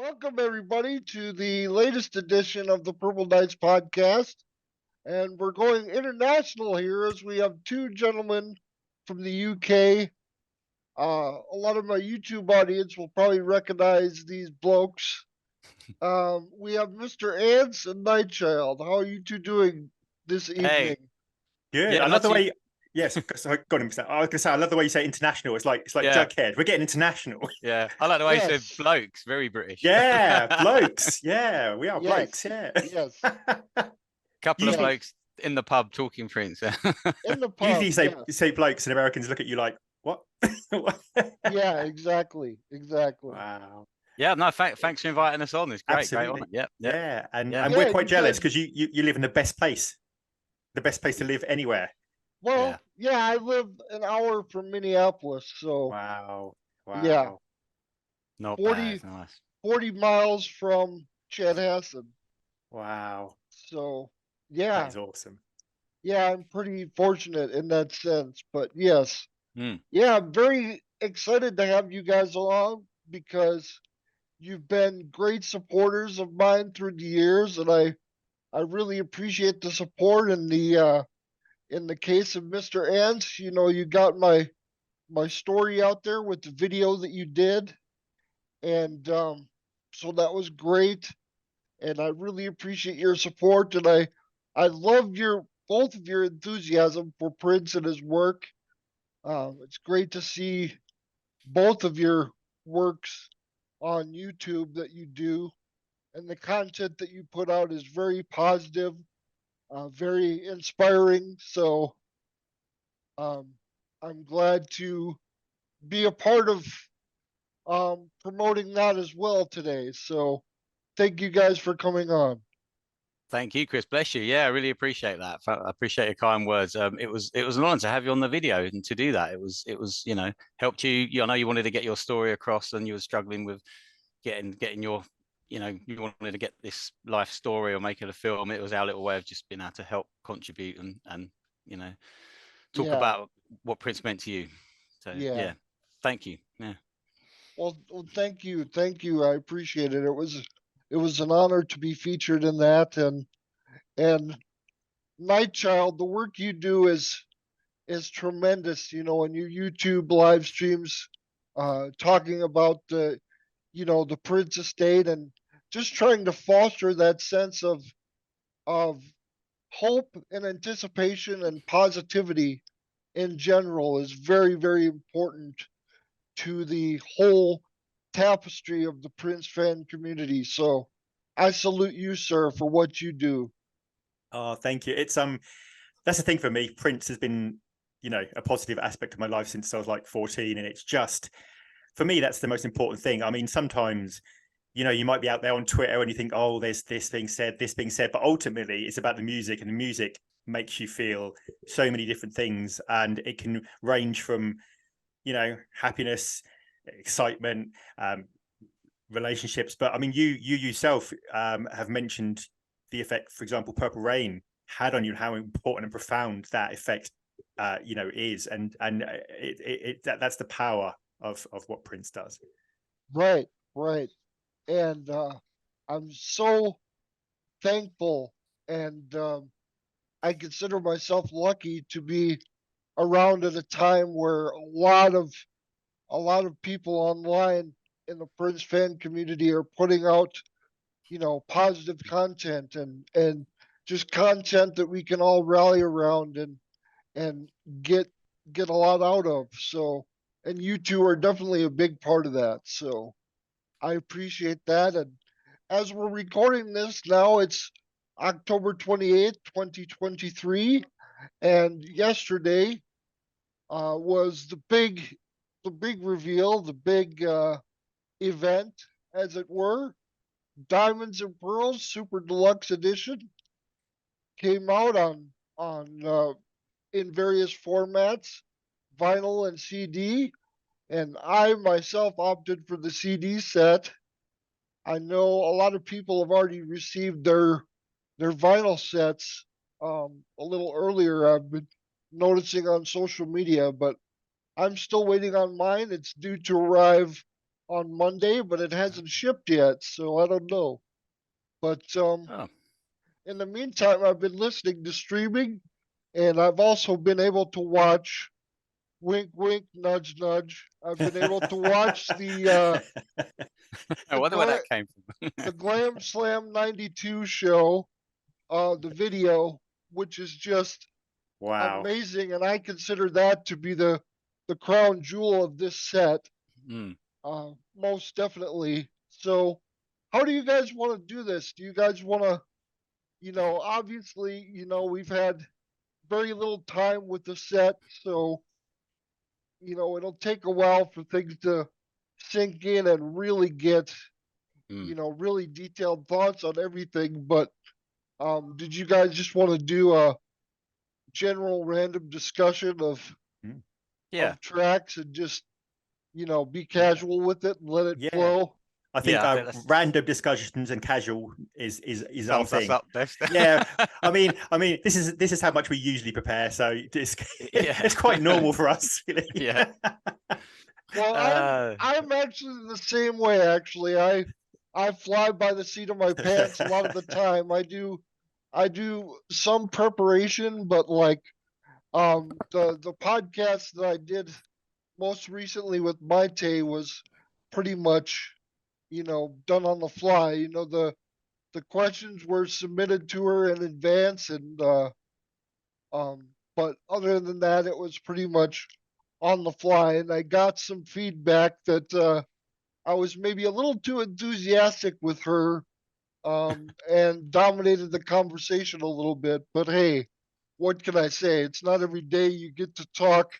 Welcome, everybody, to the latest edition of the Purple Knights podcast. And we're going international here as we have two gentlemen from the UK. A lot of my YouTube audience will probably recognize these blokes. We have Mr. Ants and Nightchild. How are you two doing this Hey, evening? Good. yeah, I love not the too. way. Yes, sorry, go on. I was going to say I love the way you say international. It's like Yeah, Jughead. We're getting international. yeah. I like the way you said Yes, blokes. Very British. Yeah, blokes. Yeah, we are blokes. yes, Yeah. yes, Couple of usually, yes. blokes in the pub talking Prince. In the usually pub, you yes. say blokes, and Americans look at you like, what? What? Yeah, exactly, exactly. Wow. Yeah, no. Thanks for inviting us on. It's great Absolutely. honor. Yep, yep, Yeah, and yeah, and we're Yeah, quite you jealous guys. because you live in the best place to live anywhere. yeah. Well, yeah, I live an hour from Minneapolis, so Wow. yeah, Wow. Not bad. 40, Nice. 40 miles from Chanhassen. Wow. So That yeah, is awesome. yeah, I'm pretty fortunate in that sense. But yes, Mm, yeah, I'm very excited to have you guys along because you've been great supporters of mine through the years, and I really appreciate the support. In the case of Mr. Ants, you got my story out there with the video that you did, and so that was great. And I really appreciate your support, and I love your both of your enthusiasm for Prince and his work. It's great to see both of your works on YouTube that you do, and the content that you put out is very positive, very inspiring. So um, I'm glad to be a part of promoting that as well today. So thank you guys for coming on. thank you, Chris. Bless you. Yeah, I really appreciate that. I appreciate your kind words. It was an honor to have you on the video and to do that. It was helped you. I know you wanted to get your story across and you were struggling with getting your you wanted to get this life story or make it a film. It was our little way of just being able to help contribute and you know talk Yeah, about what Prince meant to you. So yeah. yeah, thank you. Yeah, Well, thank you, thank you. I appreciate it. It was an honor to be featured in that, and Nightchild, the work you do is tremendous. In your YouTube live streams, talking about the Prince estate and just trying to foster that sense of hope and anticipation and positivity in general is very, very important to the whole tapestry of the Prince fan community. So I salute you, sir, for what you do. Oh, thank you. That's the thing for me. Prince has been, a positive aspect of my life since I was like 14. And it's just, for me, that's the most important thing. I mean, sometimes, you might be out there on Twitter and you think, oh, there's this being said, but ultimately it's about the music, and the music makes you feel so many different things. And it can range from, happiness, excitement, relationships. But I mean, you yourself have mentioned the effect, for example, Purple Rain had on you, and how important and profound that effect, is, and that's the power of what Prince does. Right, right. And I'm so thankful, and I consider myself lucky to be around at a time where a lot of people online in the Prince fan community are putting out, positive content and just content that we can all rally around and get get a lot out of. So, and you two are definitely a big part of that. So I appreciate that. And as we're recording this now, it's October 28th, 2023. And yesterday was the big reveal, the big event, as it were. Diamonds and Pearls Super Deluxe Edition came out on in various formats, vinyl and CD, and I myself opted for the CD set. I know a lot of people have already received their vinyl sets a little earlier. I've been noticing on social media, but I'm still waiting on mine. It's due to arrive on Monday, but it hasn't shipped yet, so I don't know. But Oh, in the meantime, I've been listening to streaming, and I've also been able to watch wink, wink, nudge, nudge. I've been able to watch I the wonder where gla- that came from. the Glam Slam '92 show, the video, which is just Wow. amazing, and I consider that to be the crown jewel of this set, Mm. most definitely. So, how do you guys want to do this? Do you guys want to, obviously, we've had very little time with the set, so it'll take a while for things to sink in and really get, Mm. really detailed thoughts on everything. But did you guys just want to do a general random discussion Mm. Yeah, of tracks and just be Yeah. casual with it and let it Yeah. flow? I think Yeah, I think that's- random discussions and casual is our sums us thing. up best. Yeah, I mean, this is how much we usually prepare, so it's Yeah. it's quite normal for us, really. Yeah. Well, I'm actually the same way. Actually, I fly by the seat of my pants a lot of the time. I do some preparation, but like the podcast that I did most recently with Maite was pretty much done on the fly. The questions were submitted to her in advance, and but other than that, it was pretty much on the fly. And I got some feedback that I was maybe a little too enthusiastic with her, and dominated the conversation a little bit. But hey, what can I say? It's not every day you get to talk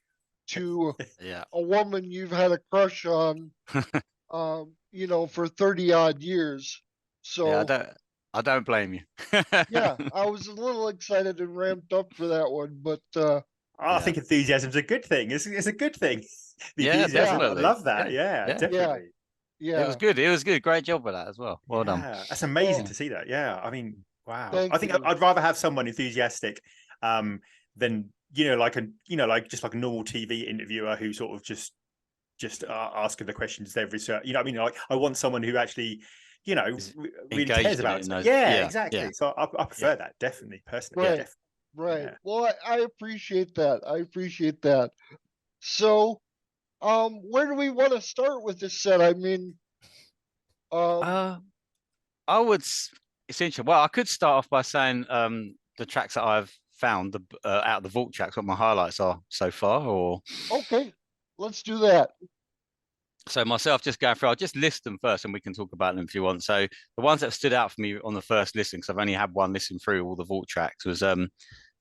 to Yeah. a woman you've had a crush on, for 30 odd years. Yeah, So I don't blame you. yeah, I was a little excited and ramped up for that one, but I think enthusiasm's a good thing. It's a good thing. The Yeah, enthusiasm, I definitely. love that. Yeah, Yeah, yeah. definitely. yeah, It was good. It was good. Great job with that as well. Well done. Yeah, that's amazing well, to see that. Yeah, I mean, wow. thank I think you. I'd rather have someone enthusiastic than like just like a normal TV interviewer who sort of just asking the questions every certain. I mean, like I want someone who actually Is really cares engaged in it about and it. knows. Yeah, Yeah, exactly. yeah, So I prefer that definitely, personally. Right, Yeah, right. yeah. Well, I appreciate that. I appreciate that. So, where do we want to start with this set? I mean, um, Uh, I would essentially. Well, I could start off by saying the tracks that I've found out of the vault tracks, what my highlights are so far, or okay, let's do that. so myself just going through. I'll just list them first, and we can talk about them if you want. So the ones that stood out for me on the first listen, because I've only had one listen through all the vault tracks, was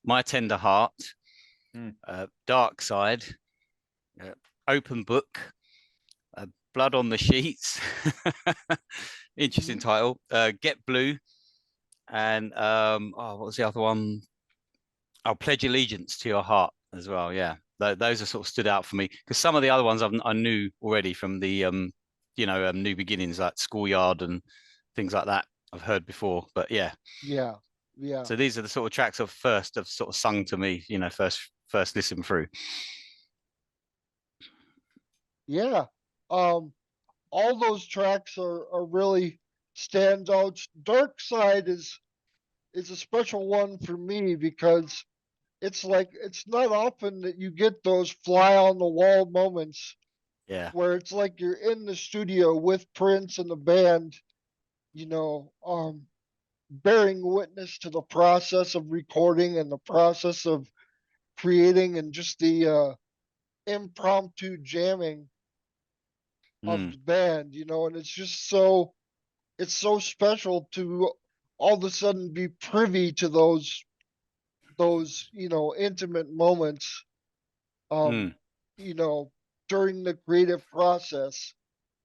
My Tender Heart, Dark Side, Open Book, Blood on the Sheets. Interesting title. Get Blue, and what was the other one? I'll Pledge Allegiance to Your Heart as well. Yeah, those are sort of stood out for me because some of the other ones I knew already from the New Beginnings, like Schoolyard and things like that. I've heard before, but yeah. Yeah, yeah, So these are the sort of tracks have sort of sung to me, first listen through. yeah. Um, all those tracks are really standouts. Dark Side is a special one for me because it's like it's not often that you get those fly on the wall moments Yeah. where it's like you're in the studio with Prince and the band, you know, bearing witness to the process of recording and the process of creating and just the impromptu jamming of the band, and it's so special to all of a sudden be privy to those intimate moments, um, you know, during the creative process.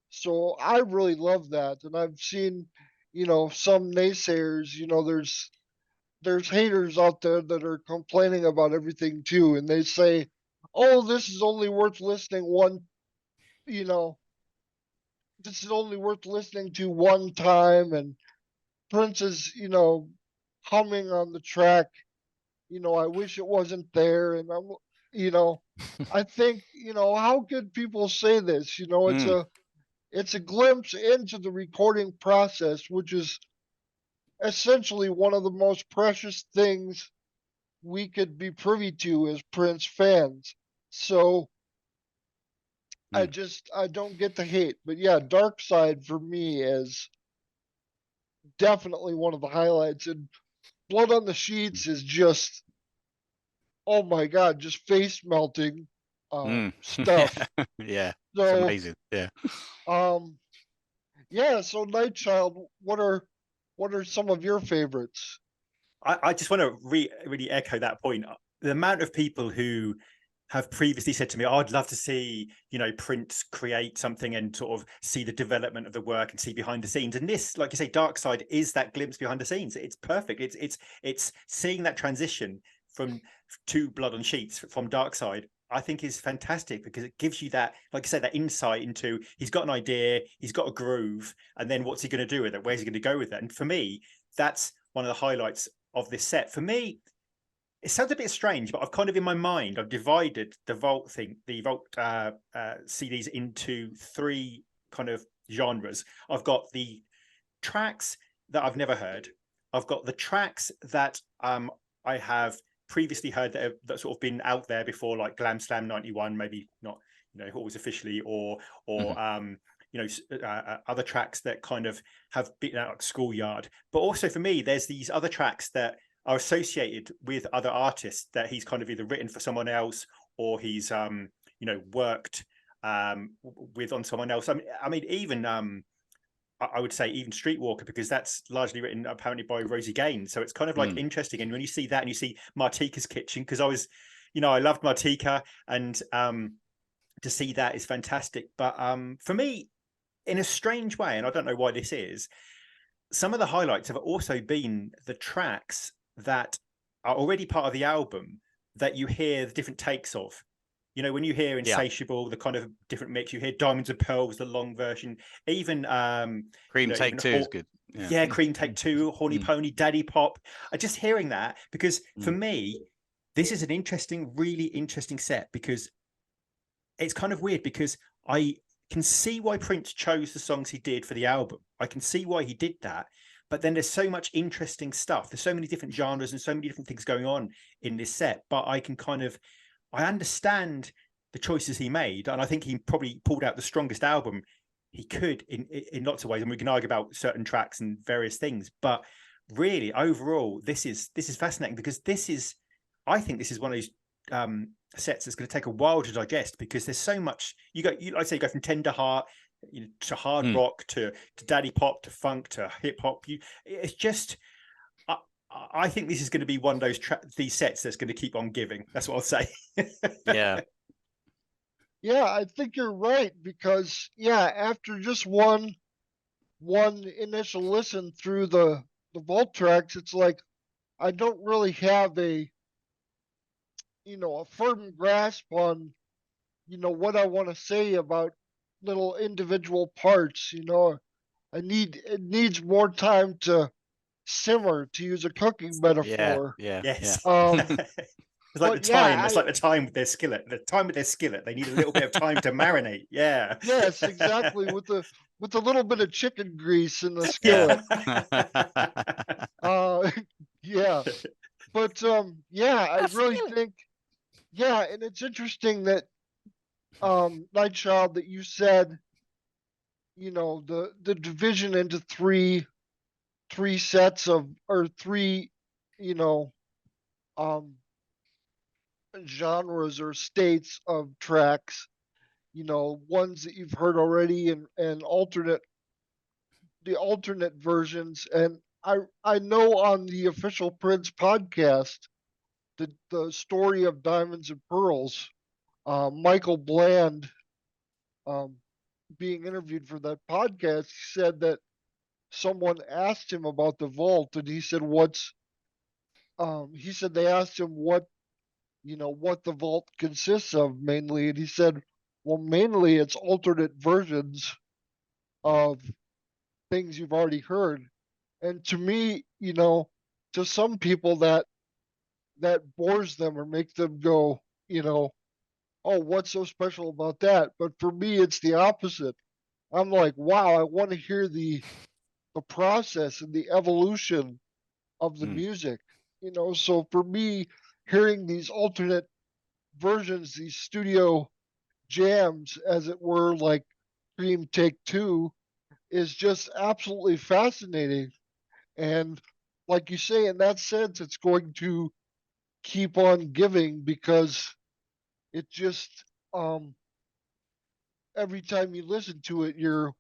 So I really love that, and I've seen, some naysayers. There's haters out there that are complaining about everything too, and they say, "Oh, this is only worth listening you know, this is only worth listening to one time." And Prince is, humming on the track. I wish it wasn't there, and you know, I think, how could people say this? It's Mm. it's a glimpse into the recording process, which is essentially one of the most precious things we could be privy to as Prince fans. So I don't get the hate, but yeah, Dark Side for me is definitely one of the highlights, and Blood on the Sheets is just, oh my God, just face melting stuff. Yeah, it's So amazing. Yeah. yeah, so Nightchild, what are some of your favorites? I just want to really echo that point. The amount of people who have previously said to me, oh, I'd love to see, Prince create something and sort of see the development of the work and see behind the scenes. And this, like you say, Dark Side is that glimpse behind the scenes. It's perfect. It's seeing that transition from to Blood on Sheets from Dark Side, I think is fantastic because it gives you that, like I say, that insight into he's got an idea, he's got a groove, and then what's he going to do with it? Where's he going to go with it? And for me, that's one of the highlights of this set. For me, it sounds a bit strange, but I've kind of in my mind, I've divided the Vault CDs into three kind of genres. I've got the tracks that I've never heard. I've got the tracks that I have previously heard that sort of been out there before, like Glam Slam 91, maybe not, always officially, or other tracks that kind of have been out like Schoolyard. But also for me, there's these other tracks that are associated with other artists that he's kind of either written for someone else or he's worked with on someone else. I mean even I would say even Streetwalker, because that's largely written apparently by Rosie Gaines. So it's kind of like interesting. And when you see that and you see Martika's Kitchen, because I was, I loved Martika, and to see that is fantastic. But for me, in a strange way, and I don't know why this is, some of the highlights have also been the tracks that are already part of the album that you hear the different takes of. When you hear Insatiable, the kind of different mix, you hear Diamonds and Pearls, the long version, even Cream Take Two is good. Yeah, Cream Take Two, Horny Pony, Daddy Pop. Just hearing that, because for me, this is an really interesting set, because it's kind of weird, because I can see why Prince chose the songs he did for the album. I can see why he did that. But then there's so much interesting stuff. There's so many different genres and so many different things going on in this set. But I understand the choices he made. And I think he probably pulled out the strongest album he could in lots of ways. And we can argue about certain tracks and various things. But really, overall, this is fascinating, because I think this is one of those sets that's going to take a while to digest, because there's so much. I'd say you go from Tender Heart, to hard rock, to daddy pop, to funk, to hip hop. It's just, I think this is going to be one of these sets that's going to keep on giving. That's what I'll say. Yeah. Yeah, I think you're right, because after just one initial listen through the Vault tracks, it's like I don't really have a firm grasp on what I want to say about little individual parts. It needs more time to simmer, to use a cooking metaphor. Yeah. Yes. It's like but the time. It's like the time with their skillet. The time with their skillet. They need a little bit of time to marinate. Yeah. Yes, exactly. With a little bit of chicken grease in the skillet. Yeah. But I really think, and it's interesting that Nightchild, that you said, the division into three sets of, or three, genres or states of tracks, ones that you've heard already, and the alternate versions. And I know on the official Prince podcast, the story of Diamonds and Pearls, Michael Bland, being interviewed for that podcast, said that someone asked him about the Vault, and he said, he said they asked him what the Vault consists of mainly, and he said, well, mainly it's alternate versions of things you've already heard. And to me, to some people that bores them or makes them go, oh, what's so special about that? But for me, it's the opposite. I'm like, wow, I want to hear the process and the evolution of the Mm. music. So for me, hearing these alternate versions, these studio jams, as it were, like Dream Take Two, is just absolutely fascinating. And like you say, in that sense, it's going to keep on giving because it just every time you listen to it, you're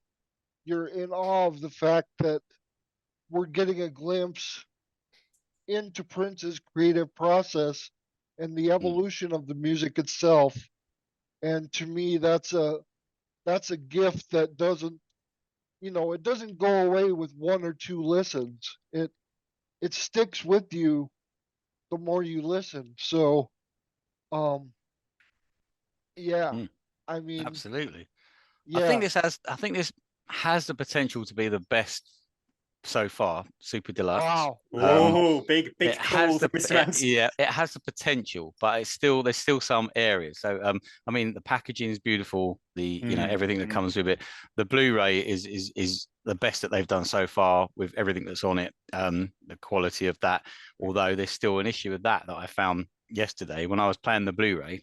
in awe of the fact that we're getting a glimpse into Prince's creative process and the Mm. evolution of the music itself. And to me, that's a gift that doesn't, it doesn't go away with one or two listens. It sticks with you the more you listen. So, um, yeah, Mm. I mean, Absolutely. yeah. I think this has the potential to be the best so far, Super Deluxe. Wow. Yeah. Oh, big It call has from Mr. Rance. yeah, it has the potential, but there's still some areas. So I mean, the packaging is beautiful. Everything that comes with it. The Blu-ray is the best that they've done so far with everything that's on it. The quality of that, although there's still an issue with that I found yesterday when I was playing the Blu-ray.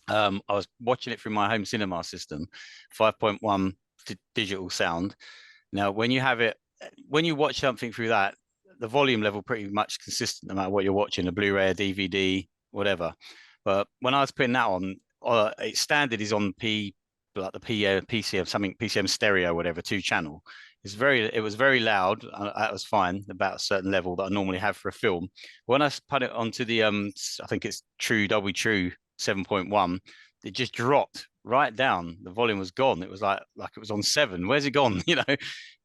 I was watching it through my home cinema system, 5.1 digital sound. Now, when you watch something through that, the volume level pretty much consistent no matter what you're watching, a Blu-ray, a DVD, whatever. But when I was putting that on, its standard is on like the PCM something PCM stereo, whatever, 2 channel. It was very loud. That was fine about a certain level that I normally have for a film. When I put it onto the I think it's Dolby True 7.1, it just dropped right down. The volume was gone. It was like it was on 7. Where's it gone?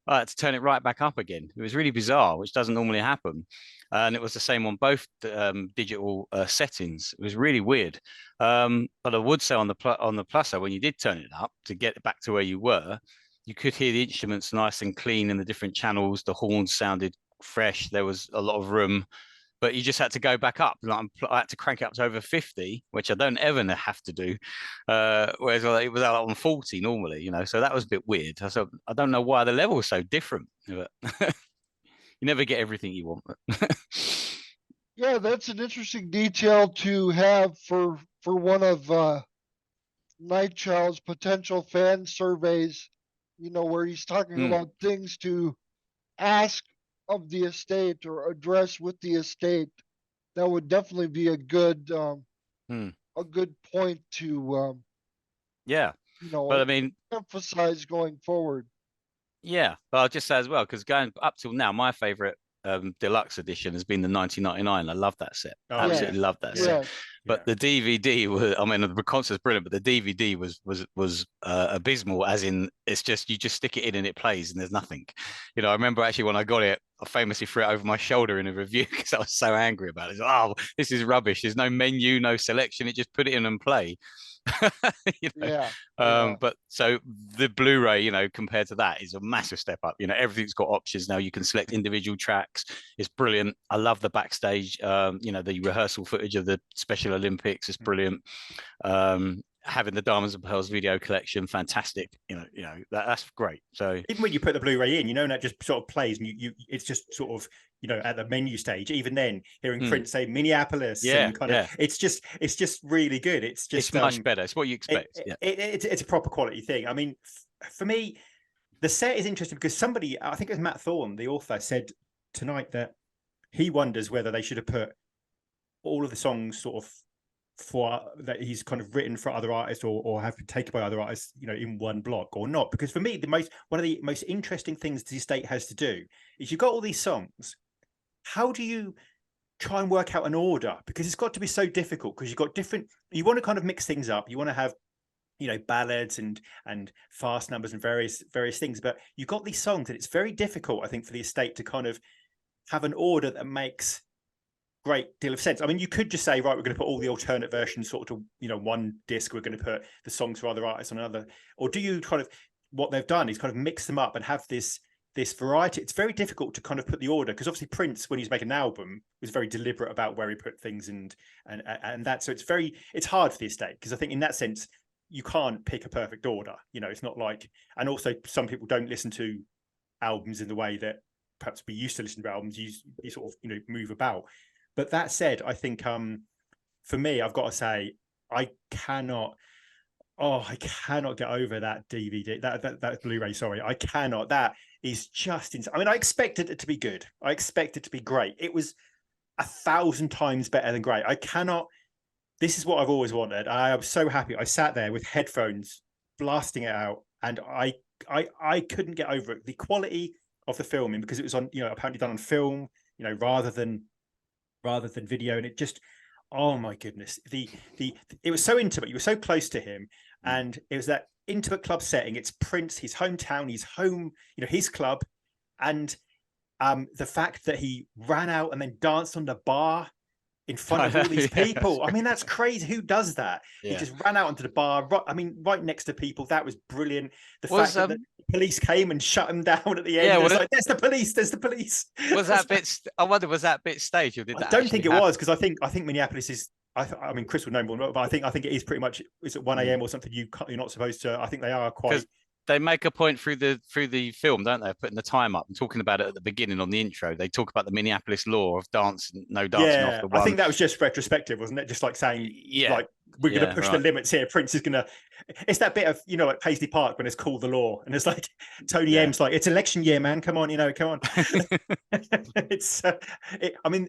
I had to turn it right back up again. It was really bizarre, which doesn't normally happen. And it was the same on both digital settings. It was really weird. But I would say on the pluser, when you did turn it up to get back to where you were, you could hear the instruments nice and clean in the different channels. The horns sounded fresh. There was a lot of room, but you just had to go back up. Like, I had to crank it up to over 50, which I don't ever have to do. Whereas it was out on 40 normally, so that was a bit weird. So I don't know why the level is so different, but you never get everything you want. Yeah, that's an interesting detail to have for one of Nightchild's potential fan surveys, where he's talking Mm, about things to ask of the estate or address with the estate. That would definitely be mm. a good point to Yeah, you know but I mean, emphasize going forward. yeah, but I'll just say as well, because going up till now, my favorite deluxe edition has been the 1999. I love that set. Oh yeah, Absolutely love that yeah, set. Yes. But yeah. the DVD was, I mean, the concert's brilliant, but the DVD was abysmal. As in, it's just you just stick it in and it plays, and there's nothing. I remember actually when I got it, I famously threw it over my shoulder in a review because I was so angry about it. Oh, this is rubbish. There's no menu, no selection. It just put it in and play. you know. Yeah. Yeah. But so the Blu-ray, compared to that, is a massive step up. Everything's got options now. You can select individual tracks. It's brilliant. I love the backstage. The rehearsal footage of the Special Olympics is brilliant. Having the Diamonds and Pearls video collection, fantastic. That's great. So Even when you put the Blu-ray in, and that just sort of plays, and it's just sort of at the menu stage. Even then, hearing Prince say Minneapolis yeah, and kind yeah, of, it's just really good. It's just much better. It's what you expect. Yeah. It's a proper quality thing. I mean, for me, the set is interesting because somebody, I think it was Matt Thorne, the author, said tonight that he wonders whether they should have put all of the songs sort of for that he's kind of written for other artists or have been taken by other artists, in one block or not. Because for me, one of the most interesting things the estate has to do is you've got all these songs. How do you try and work out an order? Because it's got to be so difficult because you've got you want to kind of mix things up. You want to have ballads and fast numbers and various things, but you've got these songs and it's very difficult, I think, for the estate to kind of have an order that makes great deal of sense. I mean, you could just say, right, we're going to put all the alternate versions sort of one disc, we're going to put the songs for other artists on another, or do you kind of, what they've done is kind of mix them up and have this variety? It's very difficult to kind of put the order because obviously Prince, when he's making an album, was very deliberate about where he put things and that, so it's hard for the estate because I think in that sense you can't pick a perfect order. You know, it's not like, and also some people don't listen to albums in the way that perhaps we used to listen to albums. You sort of, you know, move about. But that said, I think for me, I've got to say, I cannot get over that DVD, that Blu-ray. Sorry, I cannot. That is just insane. I mean, I expected it to be good. I expected it to be great. It was 1,000 times better than great. I cannot. This is what I've always wanted. I am so happy. I sat there with headphones, blasting it out, and I couldn't get over it. The quality of the filming, because it was on, you know, apparently done on film, you know, rather than video, and it just, oh my goodness, it was so intimate. You were so close to him, and it was that intimate club setting. It's Prince, his hometown, his home, you know, his club, and the fact that he ran out and then danced on the bar in front of all these people. I mean, that's crazy. Who does that? Yeah. He just ran out onto the bar. Right next to people. That was brilliant. The fact that the police came and shut him down at the end. Yeah, it was like, there's the police. There's the police. Was that bit? I wonder, was that bit staged, or did that? I don't think it was, because I think Minneapolis is. I mean, Chris would know more, but I think it is pretty much. Is at 1 a.m. or something? You're not supposed to. I think they are quite. They make a point through the film, don't they? Putting the time up and talking about it at the beginning on the intro. They talk about the Minneapolis law of no dancing off the one. I think that was just retrospective, wasn't it? Just like saying, like, we're going to push the limits here. Prince is going to. It's that bit of, you know, like Paisley Park when it's called the law, and it's like Tony M's like, it's election year, man. Come on, you know, come on. I mean,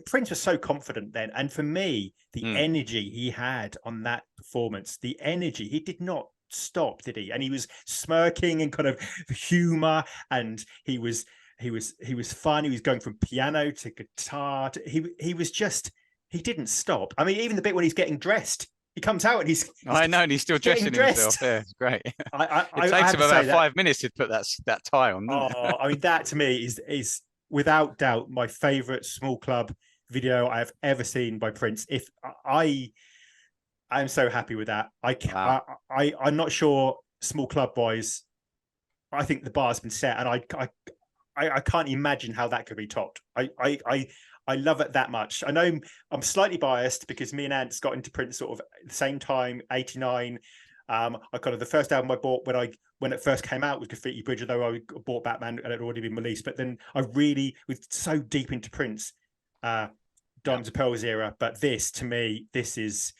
Prince was so confident then, and for me, the energy he had on that performance, the energy, he did not stop, did he? And he was smirking and kind of humor, and he was fun. He was going from piano to guitar he was just, he didn't stop. I mean, even the bit when he's getting dressed, he comes out and he's I know, and he's still dressing himself. Yeah, it's great. It takes him about 5 minutes to put that tie on. I mean, that to me is without doubt my favorite small club video I have ever seen by Prince. If I'm so happy with that. I'm not sure small club wise. I think the bar's been set, and I can't imagine how that could be topped. I love it that much. I know I'm slightly biased because me and Ants got into Prince sort of at the same time, 89. I kind of, the first album I bought when it first came out was Graffiti Bridge, although I bought Batman and it had already been released. But then I really was so deep into Prince, Diamonds and Pearls era. But this, to me, this is.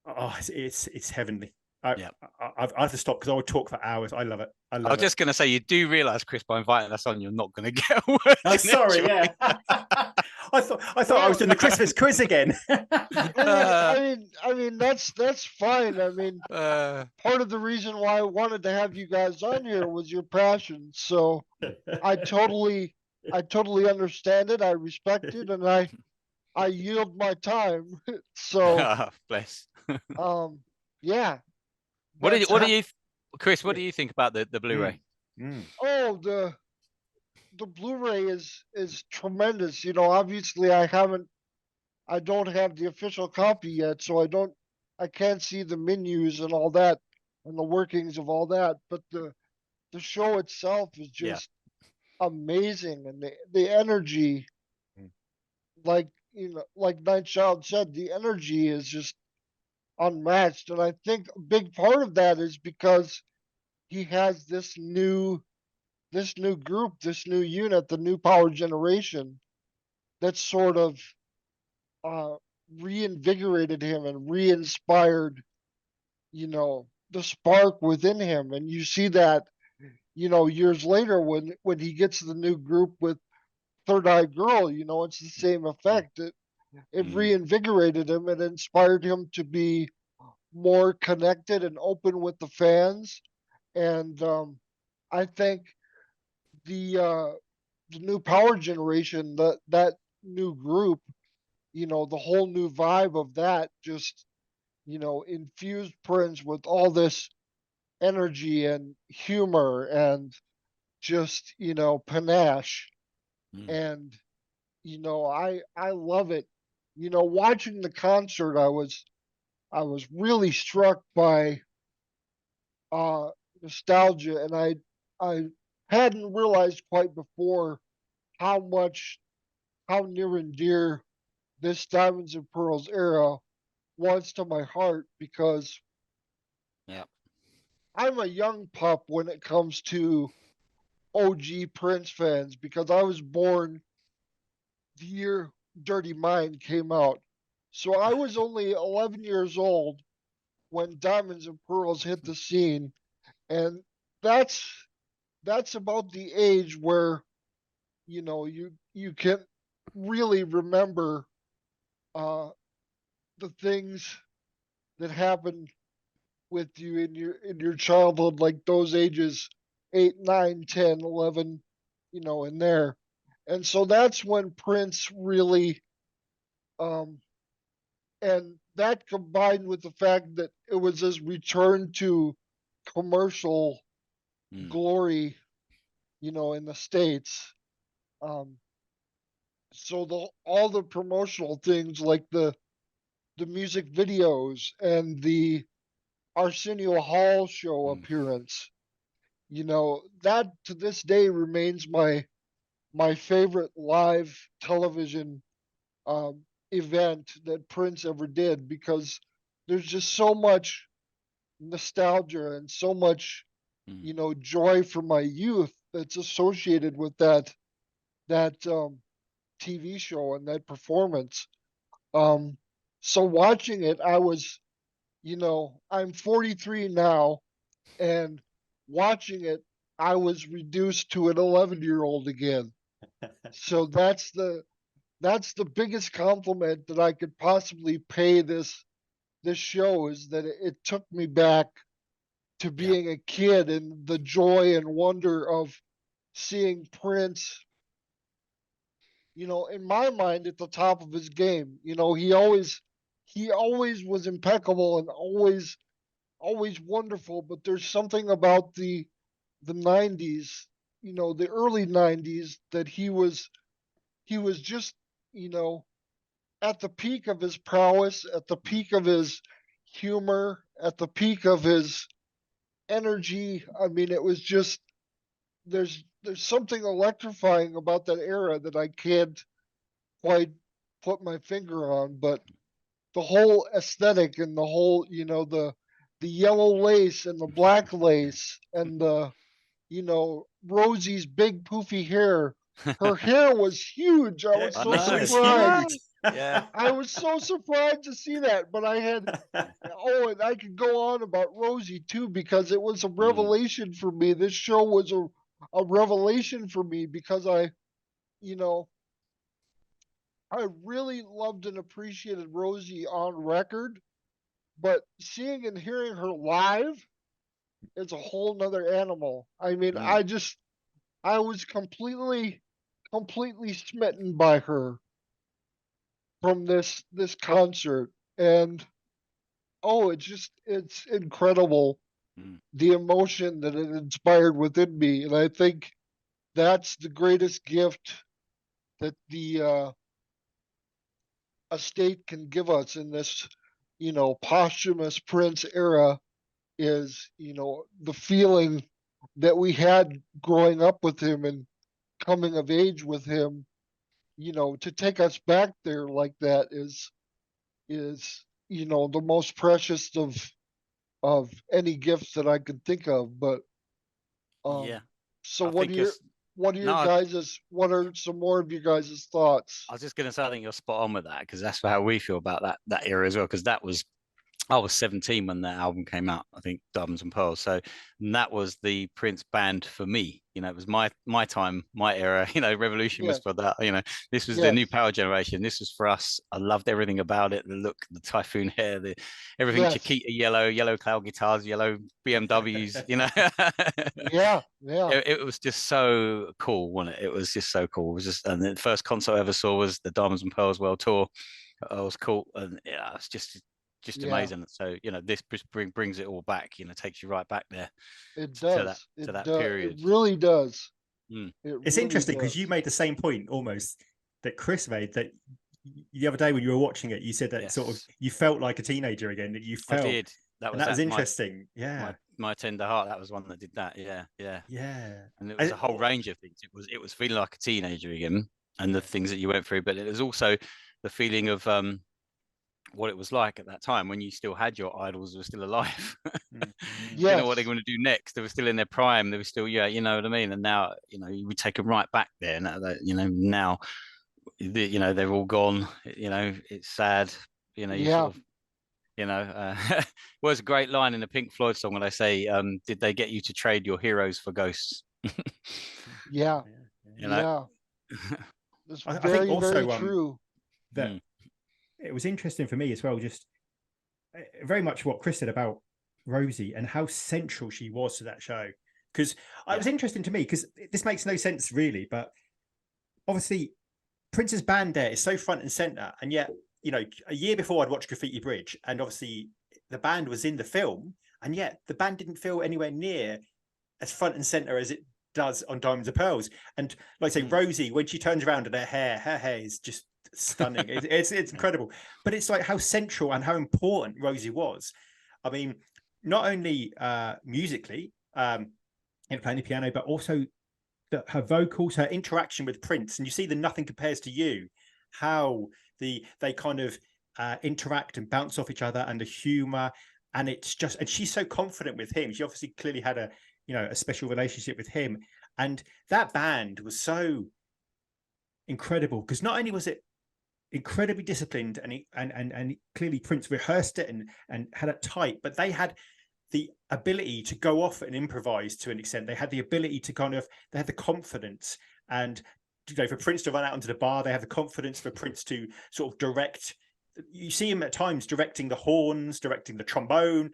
Oh, it's heavenly. I have to stop because I would talk for hours. I love it. I was just going to say, you do realise, Chris, by inviting us on, you're not going to get a word. I'm sorry. Yeah, I thought I was doing the Christmas quiz again. I mean that's fine. I mean, part of the reason why I wanted to have you guys on here was your passion. So I totally understand it. I respect it, and I yield my time. So bless. Yeah. What do you, Chris? What do you think about the Blu-ray? Oh, the Blu-ray is tremendous. You know, obviously I don't have the official copy yet, so I can't see the menus and all that and the workings of all that. But the show itself is just amazing, and the energy, like, you know, like Nightchild said, the energy is just unmatched. And I think a big part of that is because he has this new group, this new unit, the new power generation, that sort of reinvigorated him and re-inspired, you know, the spark within him. And you see that, you know, years later when he gets the new group with Third Eye Girl, you know, it's the same effect. It reinvigorated him and inspired him to be more connected and open with the fans. And I think the new power generation, that new group, you know, the whole new vibe of that just, you know, infused Prince with all this energy and humor and just, you know, panache. And, you know, I love it. You know, watching the concert, I was really struck by nostalgia, and I hadn't realized quite before how near and dear this Diamonds and Pearls era was to my heart, because Yeah. I'm a young pup when it comes to OG Prince fans because I was born the year Dirty Mind came out. So I was only 11 years old when Diamonds and Pearls hit the scene, and that's that's about the age where you can really remember uh the things that happened with you in your childhood, like those ages 8, 9, 10, 11, in there. And so that's when Prince really um and that combined with the fact that it was his return to commercial Mm. glory, in the States. Um so all the promotional things like the music videos and the Arsenio Hall show Mm. appearance, that to this day remains my favorite live television event that Prince ever did because there's just so much nostalgia and so much Mm. joy from my youth that's associated with that TV show and that performance. Um, so watching it, I'm 43 now, and watching it, I was reduced to an 11-year-old again. So that's the biggest compliment that I could possibly pay this show is that it took me back to Yeah. being a kid and the joy and wonder of seeing Prince, in my mind at the top of his game. He always was impeccable and always wonderful, but there's something about the 90s, the early 90s that he was just, you know, at the peak of his prowess, at the Mm. peak of his humor, at the peak of his energy. I mean, it was just there's something electrifying about that era that I can't quite put my finger on, but the whole aesthetic and the whole, the yellow lace and the black lace and Rosie's big poofy hair. Her hair was huge. I Yeah, was I so it know. was surprised. huge. Yeah. I was so surprised to see that, but and I could go on about Rosie too because it was a Mm. revelation for me. This show was a revelation for me because you know, I really loved and appreciated Rosie on record, but seeing and hearing her live is a whole nother animal. I mean, Mm. I was completely smitten by her from this concert, and it's incredible Mm. the emotion that it inspired within me, and I think that's the greatest gift that the estate can give us in this posthumous Prince era is the feeling that we had growing up with him and coming of age with him. To take us back there like that is the most precious of any gifts that I could think of. But Yeah. so I think you're. No, what are some more of your guys' thoughts? I was just going to say, I think you're spot on with that because that's how we feel about that era as well. Because I was 17 when that album came out. I think Diamonds and Pearls. So that was the Prince band for me. It was my time, my era. Revolution was Yes, for that. This was the new yes, power generation. This was for us. I loved everything about it. The look, the typhoon hair, the everything yes, Chiquita yellow cloud guitars, yellow BMWs. yeah, yeah. It was just so cool, wasn't it? It was just so cool. It was just, and the first concert I ever saw was the Diamonds and Pearls World Tour. It was cool, and yeah, it's just Yeah, amazing. So this brings it all back. Takes you right back there it to that does. It does. It period. really does. Mm. It It's really interesting because you does. made the same point almost that Chris made, that the other day when you were watching it, you said that sort of Yes, you felt like a teenager again, that you I felt, did. That and was that was that interesting. Yeah, my tender heart. That was one that did that. Yeah, yeah. yeah. And it was And a whole range of things. It was feeling like a teenager again, and the things that you went through, but it was also the feeling of what it was like at that time when you still had your idols who were still alive. Mm. You know what they're Yes. going to do next. They were still in their prime. They were still, yeah, you know what I mean. And now, you know, we take them right back there. Now that, you know, now, you know, they're all gone. You know, it's sad. You know, you Yeah. sort of, you know, was a great line in the Pink Floyd song when they say, "Did they get you to trade your heroes for ghosts?" Yeah. You know. Yeah. That's I think very, very also true. that Mm. it was interesting for me as well, just very much what Chris said about Rosie and how central she was to that show. Because it was interesting to me, because this makes no sense really, but obviously Prince's band there is so front and center, and yet, you know, a year before I'd watched Graffiti Bridge, and obviously the band was in the film, and yet the band didn't feel anywhere near as front and center as it does on Diamonds and Pearls. And like I say, Rosie, when she turns around and her hair is just stunning. It's incredible. But it's like how central and how important Rosie was. I mean, not only musically, in playing the piano, but also her vocals, her interaction with Prince. And you see the Nothing Compares to You, how they kind of interact and bounce off each other, and the humor. And it's just, and she's so confident with him. She obviously clearly had a, you know, a special relationship with him. And that band was so incredible, because not only was it incredibly disciplined, and clearly Prince rehearsed it and had it tight, but they had the ability to go off and improvise to an extent. They had the ability to kind of, they had the confidence, and, you know, for Prince to run out onto the bar, they have the confidence for Prince to sort of direct. You see him at times directing the horns, directing the trombone.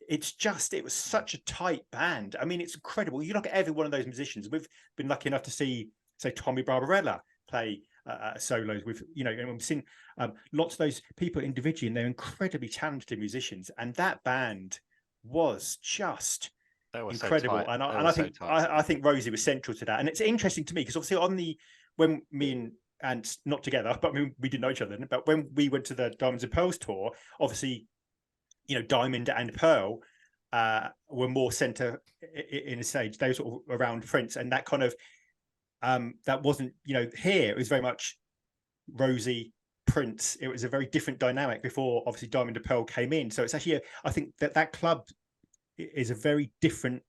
It's just, it was such a tight band. I mean, it's incredible. You look at every one of those musicians. We've been lucky enough to see, say, Tommy Barbarella play solos with, you know, and we've seen lots of those people individually, and they're incredibly talented musicians. And that band was just incredible. And I think Rosie was central to that. And it's interesting to me because obviously on the, when me and Ant, not together, but we didn't know each other then, but when we went to the Diamonds and Pearls tour, obviously, you know, Diamond and Pearl were more center in a stage. They were sort of around Prince, and that kind of that wasn't, you know, here it was very much Rosie, Prince. It was a very different dynamic before obviously Diamond and Pearl came in. So it's actually I think that club is a very different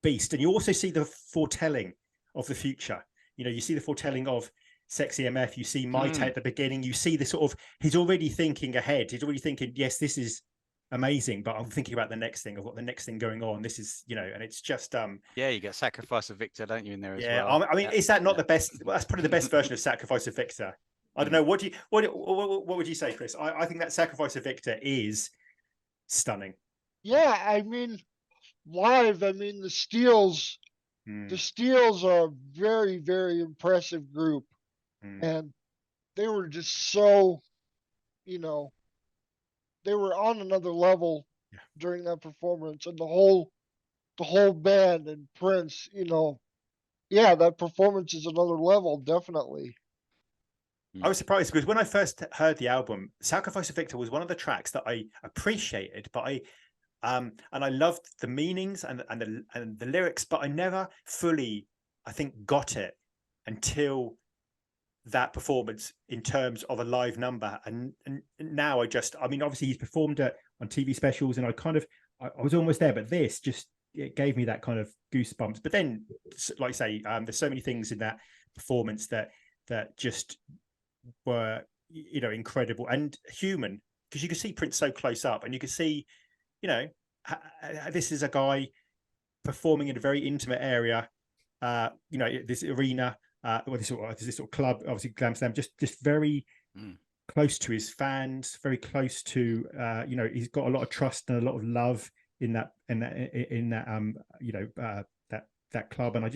beast. And you also see the foretelling of the future. You know, you see the foretelling of Sexy MF, you see Maite at the beginning, you see the sort of, he's already thinking ahead. He's already thinking, yes, this is amazing, but I'm thinking about the next thing. I've got the next thing going on. This is, you know, and it's just yeah, you get Sacrifice of Victor, don't you, in there as yeah, well? I mean, is that not the best? Well, that's probably the best version of Sacrifice of Victor. I don't know. What would you say, Chris? I think that Sacrifice of Victor is stunning. Yeah, I mean, live, I mean, the Steels are a very, very impressive group. And they were just so, you know, they were on another level during that performance, and the whole band and Prince, you know, yeah, that performance is another level, definitely. I was surprised because when I first heard the album, Sacrifice of Victor was one of the tracks that I appreciated, but and I loved the meanings and the lyrics, but I never fully, I think, got it until that performance in terms of a live number. And now I mean, obviously he's performed it on TV specials, and I was almost there, but this just, it gave me that kind of goosebumps. But then, like I say, there's so many things in that performance that just were, you know, incredible and human, because you could see Prince so close up, and you could see, you know, this is a guy performing in a very intimate area, you know, this arena, this sort of club, obviously Glam Slam, just very close to his fans, very close to, you know, he's got a lot of trust and a lot of love in that you know, that club. And I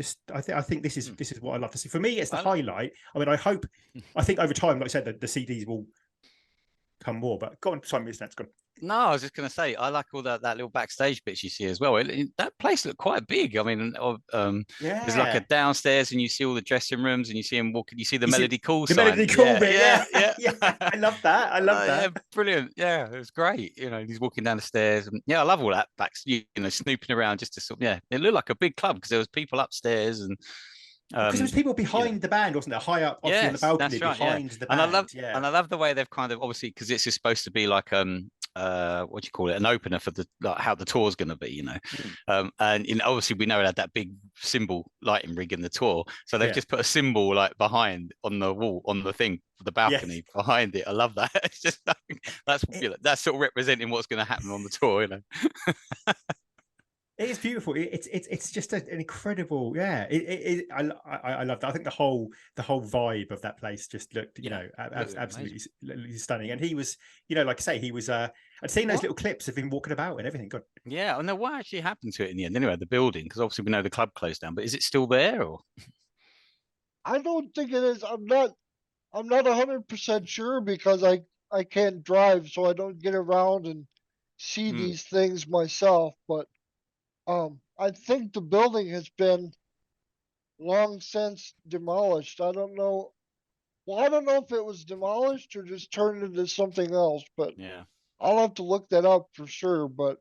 think this is what I love to see. For me, it's the highlight. I mean, I think over time, like I said, the CDs will come more. But go on, Simon, that's gone. No, I was just going to say, I like all that little backstage bits you see as well. That place looked quite big. I mean, there's like a downstairs, and you see all the dressing rooms, and you see him walking. You see the Melody Call sign. The Melody Call bit, yeah. I love that. I love that. Yeah, brilliant. Yeah, it was great. You know, he's walking down the stairs, and yeah, I love all that back. You know, snooping around just to sort of, yeah, it looked like a big club because there was people upstairs, and Because there was people behind the band, wasn't there? High up, obviously on the Yes, balcony that's right. Yeah, behind the and band. Yeah. I love the way they've kind of obviously because it's supposed to be like what do you call it, an opener for the like how the tour's going to be, you know, and obviously we know it had that big symbol lighting rig in the tour, so they've just put a symbol like behind on the wall on the thing the balcony behind it. I love that. It's just like, that's sort of representing what's going to happen on the tour, you know. It is beautiful. It's just an incredible, yeah. I love that. I think the whole vibe of that place just looked, you know, absolutely stunning. And he was, you know, like I say, he was. I'd seen those little clips of him walking about and everything. God. Yeah, I know what actually happened to it in the end. Anyway, the building, because obviously we know the club closed down, but is it still there or? I don't think it is. I'm not 100% sure because I can't drive, so I don't get around and see these things myself. But I think the building has been long since demolished. I don't know. Well, I don't know if it was demolished or just turned into something else, but Yeah. I'll have to look that up for sure. But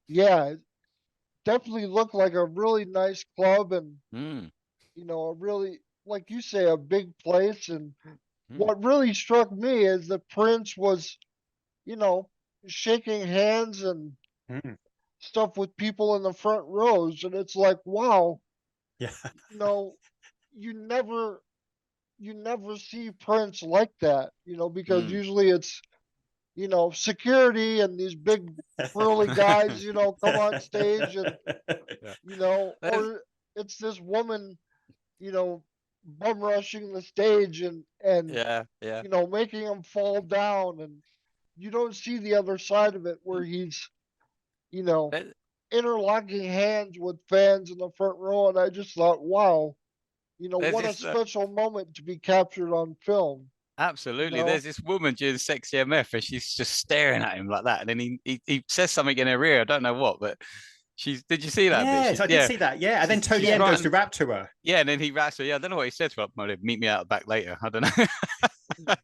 yeah, it definitely looked like a really nice club and you know, a really, like you say, a big place. And what really struck me is that Prince was, you know, shaking hands and stuff with people in the front rows. And it's like, wow, Yeah. you know, you never see Prince like that, you know, because usually it's, you know, security and these big burly guys, you know, come on stage and, you know, or it's this woman, you know, bum rushing the stage and you know, making him fall down, and you don't see the other side of it where he's, you know, interlocking hands with fans in the front row. And I just thought, wow, you know, what a special moment to be captured on film. Absolutely. You know? There's this woman during Sexy MF and she's just staring at him like that. And then he says something in her ear. I don't know what, but did you see that bit? Yes, I did see that. Yeah. And then Tony M goes to rap to her. Yeah. And then he raps her. Yeah. I don't know what he said to her. Meet me out the back later. I don't know.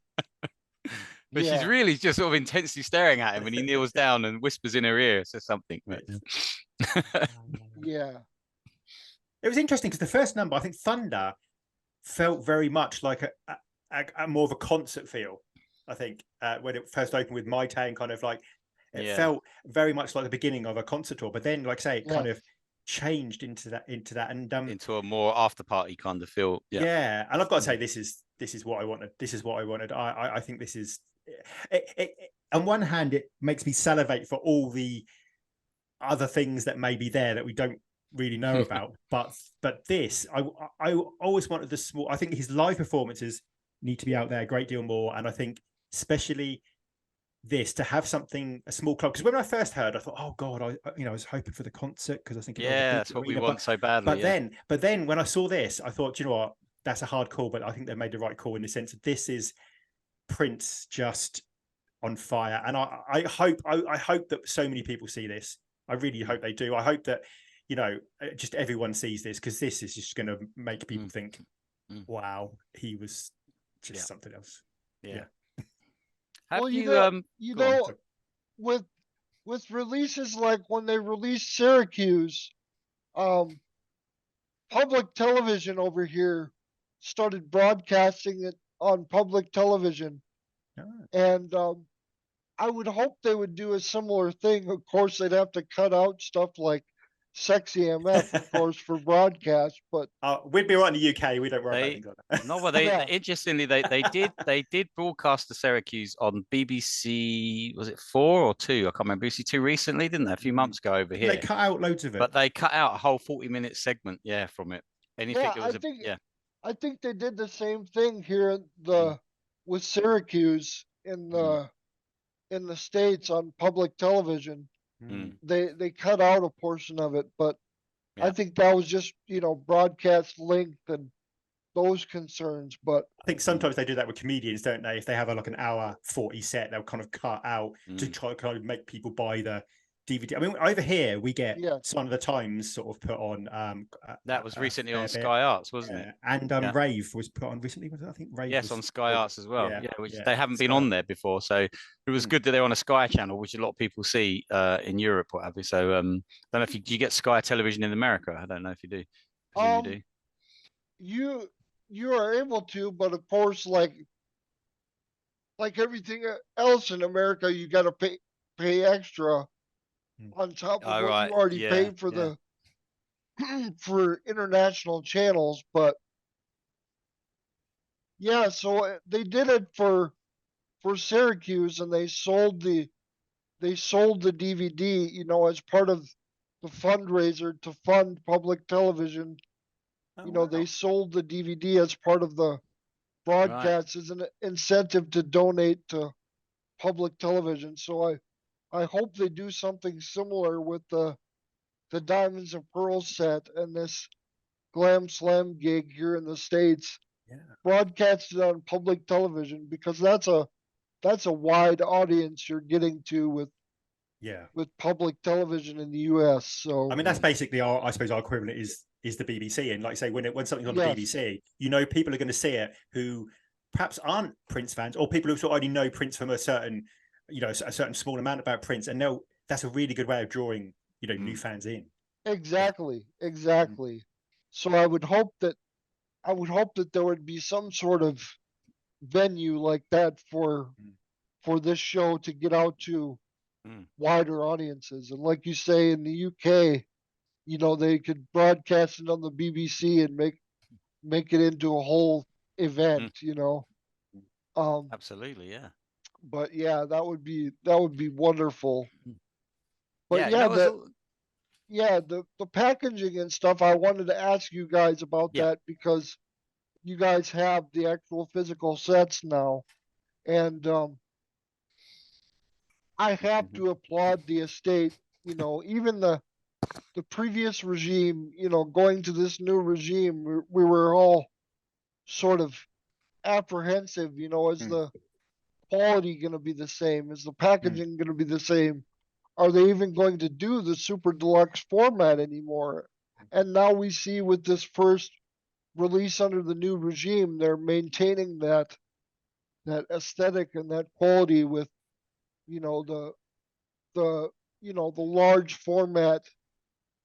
But she's really just sort of intensely staring at him and he kneels down and whispers in her ear, says something. Yeah. It was interesting because the first number, I think Thunder, felt very much like a more of a concert feel. I think when it first opened with My Town, kind of like it felt very much like the beginning of a concert tour. But then, like I say, it kind of changed into that and into a more after party kind of feel. Yeah. And I've got to say, this is what I wanted. This is what I wanted. I think this is on one hand, it makes me salivate for all the other things that may be there that we don't really know about. But this, I always wanted the small. I think his live performances need to be out there a great deal more. And I think especially this, to have something, a small club, because when I first heard, I thought, oh God, I was hoping for the concert because I was thinking, that's what we want so badly. But then when I saw this, I thought, you know what, that's a hard call, but I think they made the right call in the sense that this is Prince just on fire. And I hope that so many people see this. I really hope they do. I hope that, you know, just everyone sees this, because this is just going to make people think, wow, he was just something else. Yeah. Well, you know, with releases like when they released Syracuse, public television over here started broadcasting it on public television. And I would hope they would do a similar thing. Of course, they'd have to cut out stuff like Sexy MF, of course, for broadcast. But we'd be right in the UK. We don't worry about things like that. No, well, interestingly, they did broadcast the Syracuse on BBC. Was it 4 or 2? I can't remember. BBC 2 recently, didn't they? A few months ago over here. They cut out loads of it, but they cut out a whole 40-minute segment, from it. I think they did the same thing here with Syracuse in the States on public television. They cut out a portion of it, but I think that was just, you know, broadcast length and those concerns. But I think sometimes they do that with comedians, don't they? If they have like an hour 40 set, they'll kind of cut out to try to kind of make people buy the DVD. I mean, over here we get Sign of the Times sort of put on. That was recently on Sky Arts, wasn't it? And Rave was put on recently. Was it? I think Rave. Yes, on Sky Arts as well. Which they haven't been on there before, so it was good that they're on a Sky channel, which a lot of people see in Europe, what have you. So, don't know if you get Sky Television in America. I don't know if you do. You do. you are able to, but of course, like everything else in America, you got to pay extra on top of Oh, what right. you already Yeah. paid for Yeah. the for international channels. But yeah, so they did it for Syracuse, and they sold the DVD, you know, as part of the fundraiser to fund public television. Oh, You know, wow. they sold the DVD as part of the Right. broadcast as an incentive to donate to public television. So I hope they do something similar with the Diamonds and Pearls set and this Glam Slam gig here in the States, Yeah. broadcasted on public television, because that's a wide audience you're getting to Yeah. with public television in the US. So I mean, that's basically I suppose our equivalent is the BBC. And like I say, when something's on the yes, BBC, you know, people are going to see it who perhaps aren't Prince fans, or people who sort of only know Prince from a certain, you know, a certain small amount about Prince, and that's a really good way of drawing, you know, new fans in. exactly, Mm. exactly. So I would hope that there would be some sort of venue like that for this show to get out to Mm. wider audiences. And like you say, in the UK, you know, they could broadcast it on the BBC and make it into a whole event, you know. Absolutely. Yeah. But yeah, that would be wonderful. But Yeah. You know, the packaging and stuff, I wanted to ask you guys about yeah. that, because you guys have the actual physical sets now. And I have to applaud the estate, you know, even the previous regime, you know, going to this new regime, we were all sort of apprehensive, you know, is Mm. the quality going to be the same? Is the Mm. packaging going to be the same? Are they even going to do the super deluxe format anymore? And now we see with this first release under the new regime, they're maintaining that aesthetic and that quality with, you know, the you know, the large format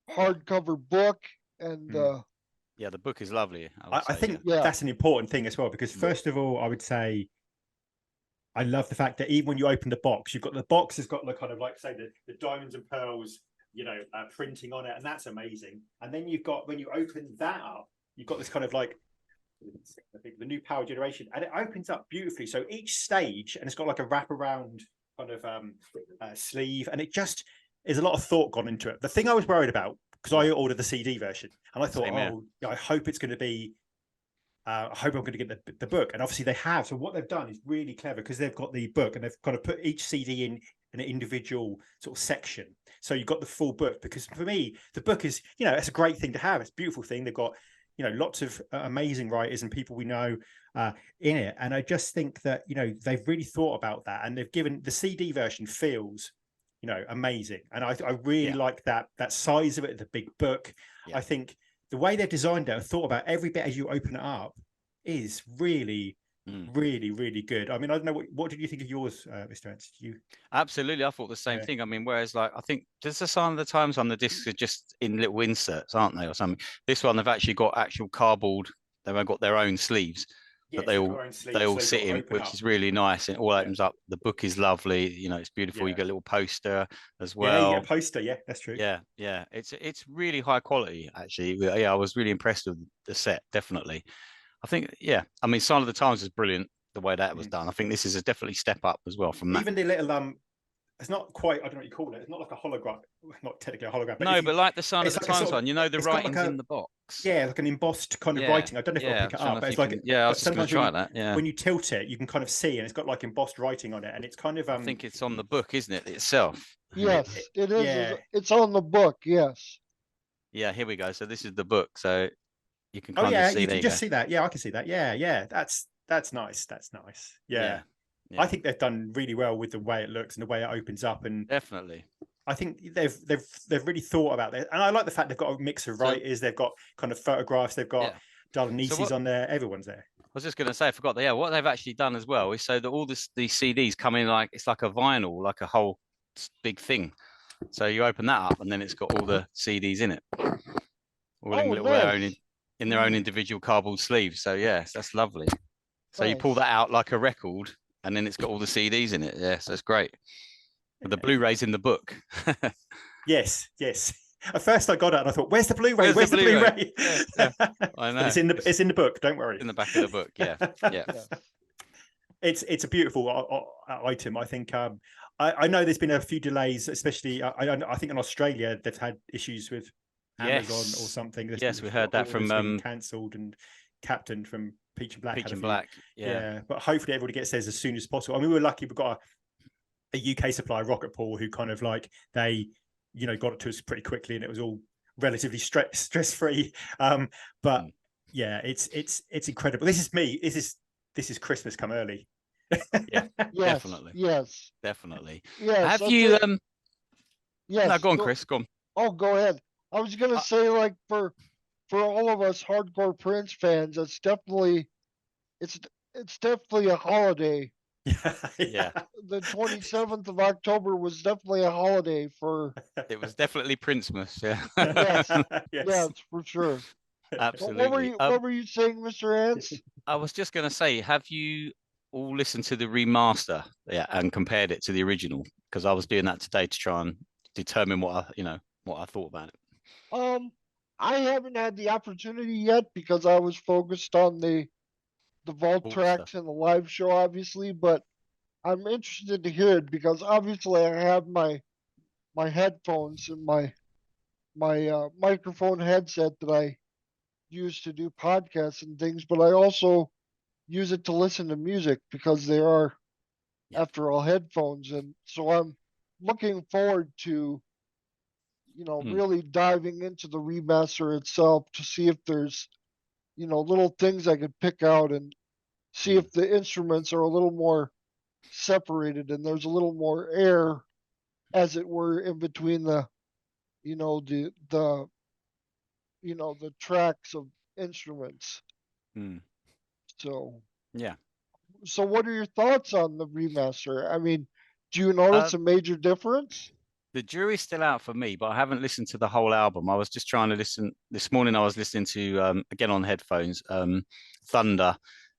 Yeah. hardcover book and Mm. Yeah. The book is lovely, I would I say. think yeah, that's an important thing as well, because first of all, I would say I love the fact that even when you open the box, you've got the box has got the kind of like say the diamonds and pearls, you know, printing on it, and that's amazing. And then you've got, when you open that up, you've got this kind of like the new power generation, and it opens up beautifully. So each stage, and it's got like a wraparound kind of sleeve, and it just is a lot of thought gone into it. The thing I was worried about, because I ordered the CD version, and I thought, Same here. oh, yeah, I hope it's going to be I hope I'm going to get the book. And obviously they have. So what they've done is really clever, because they've got the book and they've kind of put each CD in an individual sort of section. So you've got the full book, because for me, the book is, you know, it's a great thing to have. It's a beautiful thing. They've got, you know, lots of amazing writers and people we know in it. And I just think that, you know, they've really thought about that, and they've given the CD version feels, you know, amazing. And I really like that size of it, the big book. I think the way they've designed it and thought about every bit as you open it up is really, really, really good. I mean, I don't know, what did you think of yours, Mr. Ents? You Absolutely, I thought the same thing. I mean, whereas like I think there's a sign of the times on the discs are just in little inserts, aren't they, or something? This one they've actually got actual cardboard. They've got their own sleeves that they all sit in, which is really nice. And it all opens up. The book is lovely. You know, it's beautiful. You get a little poster as well. Yeah, you get a poster. Yeah, that's true. Yeah, yeah. It's really high quality, actually. Yeah, I was really impressed with the set. Definitely. I think, yeah. I mean, Sign of the Times is brilliant the way that was done. I think this is a definitely step up as well from that. Even the little it's not quite, I don't know what you call it. It's not like a hologram, not technically a hologram. But no, but like the Sign of the like Times one, you know, the writing's like in the box. Yeah, like an embossed kind of writing. I don't know if I'll pick it up, but it's like, yeah, I was just going to try that. Yeah, when you tilt it, you can kind of see, and it's got like embossed writing on it, and it's kind of. I think it's on the book, isn't it itself? Yes, it is. Yeah. It's on the book. Yes. Yeah, here we go. So this is the book. So you can kind of see. You can just see that. Yeah, I can see that. Yeah, yeah. That's nice. That's nice. Yeah. I think they've done really well with the way it looks and the way it opens up, and definitely. I think they've really thought about it, and I like the fact they've got a mix of writers. They've got kind of photographs. They've got Dalanisis on there. Everyone's there. I was just going to say, I forgot that. Yeah, what they've actually done as well is so that all these CDs come in like it's like a vinyl, like a whole big thing. So you open that up, and then it's got all the CDs in it. All in little nice. in their own individual cardboard sleeves. So yes, that's lovely. So you pull Nice. that out like a record, and then it's got all the CDs in it. Yes, that's great. But the Blu-ray's in the book. Yes, yes. At first I got it and I thought, where's the Blu-ray? Where's Where's the the Blu-ray? Blu-ray? Yeah, I know. But it's in the book, don't worry. In the back of the book. Yeah, yeah. Yes. It's a beautiful item. I think I know there's been a few delays, especially I think in Australia they've had issues with Amazon Yes. or something. There's Yes, been we heard that orders from been cancelled, and Captain from Peach and Black Peach had a and few. Black. Yeah. Yeah, but hopefully everybody gets theirs as soon as possible. I mean, we were lucky we got a UK supplier, Rocket Pool, who kind of like they got it to us pretty quickly, and it was all relatively stress free. But yeah, it's incredible. This is me. This is Christmas come early. Yeah, Yes. definitely. Yes. Definitely. Yes. Have I'll you say- Yes. no, go on, Chris. Go on. Oh, go ahead. I was gonna say, like, for all of us hardcore Prince fans, it's definitely a holiday. Yeah. The 27th of October was definitely a holiday for. It was definitely Princemas. Yeah. Yes. Yes. Yes, for sure. But Absolutely. what were you saying, Mr. Hans? I was just going to say, have you all listened to the remaster, and compared it to the original? Because I was doing that today to try and determine what I thought about it. I haven't had the opportunity yet because I was focused on the vault Vault tracks stuff. and the live show, obviously. But I'm interested to hear it because obviously I have my headphones and my microphone headset that I use to do podcasts and things, but I also use it to listen to music because they are, Yeah. after all, headphones. And so I'm looking forward to, really diving into the remaster itself to see if there's, little things I could pick out and see if the instruments are a little more separated and there's a little more air, as it were, in between the, the tracks of instruments. So Yeah. So what are your thoughts on the remaster? I mean, do you notice a major difference? The jury's still out for me, but I haven't listened to the whole album. I was just trying to listen this morning. I was listening to again on headphones, Thunder,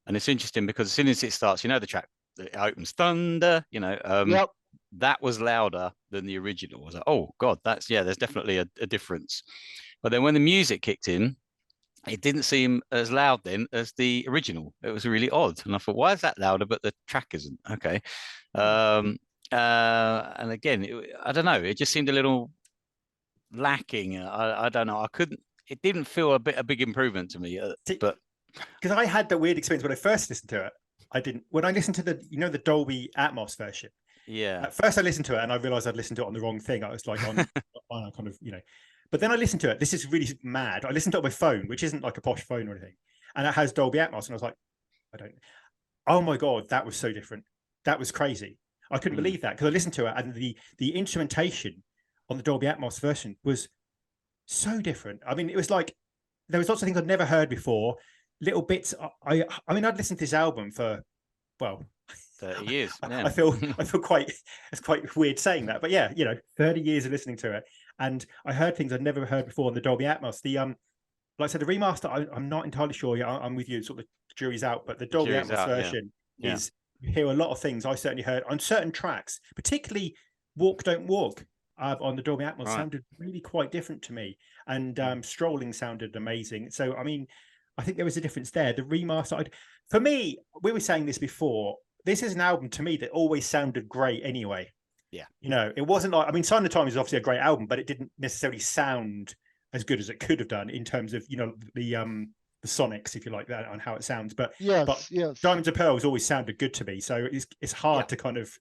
and it's interesting because as soon as it starts, the track it opens Thunder. Yep. That was louder than the original. I was like, oh God, there's definitely a difference. But then when the music kicked in, it didn't seem as loud then as the original. It was really odd, and I thought, why is that louder but the track isn't? Okay. And again, I don't know. It just seemed a little lacking. I don't know. It didn't feel a big improvement to me. But because I had the weird experience when I first listened to it. I didn't. When I listened to the Dolby Atmos version. Yeah. At first, I listened to it and I realized I'd listened to it on the wrong thing. I was like on a kind of But then I listened to it. This is really mad. I listened to it on my phone, which isn't like a posh phone or anything, and it has Dolby Atmos. And I was like, oh my God, that was so different. That was crazy. I couldn't believe that because I listened to it and the instrumentation on the Dolby Atmos version was so different. I mean, it was like there was lots of things I'd never heard before. Little bits. I mean, I'd listened to this album for 30 years. Yeah. I feel quite. It's quite weird saying that, but yeah, 30 years of listening to it, and I heard things I'd never heard before on the Dolby Atmos. Like I said, the remaster, I'm not entirely sure. Yeah, I'm with you. Sort of the jury's out, but the Dolby Atmos version is. You hear a lot of things I certainly heard on certain tracks, particularly "Walk Don't Walk" on the Dolby Atmos sounded really quite different to me, and "Strolling" sounded amazing. So I mean, I think there was a difference there. The remaster, for me, we were saying this before. This is an album to me that always sounded great anyway. Yeah. It wasn't like, I mean, Sign of the Times is obviously a great album, but it didn't necessarily sound as good as it could have done in terms of, the sonics, if you like that, on how it sounds. But yes. Diamonds and Pearls always sounded good to me. So it's hard to kind of,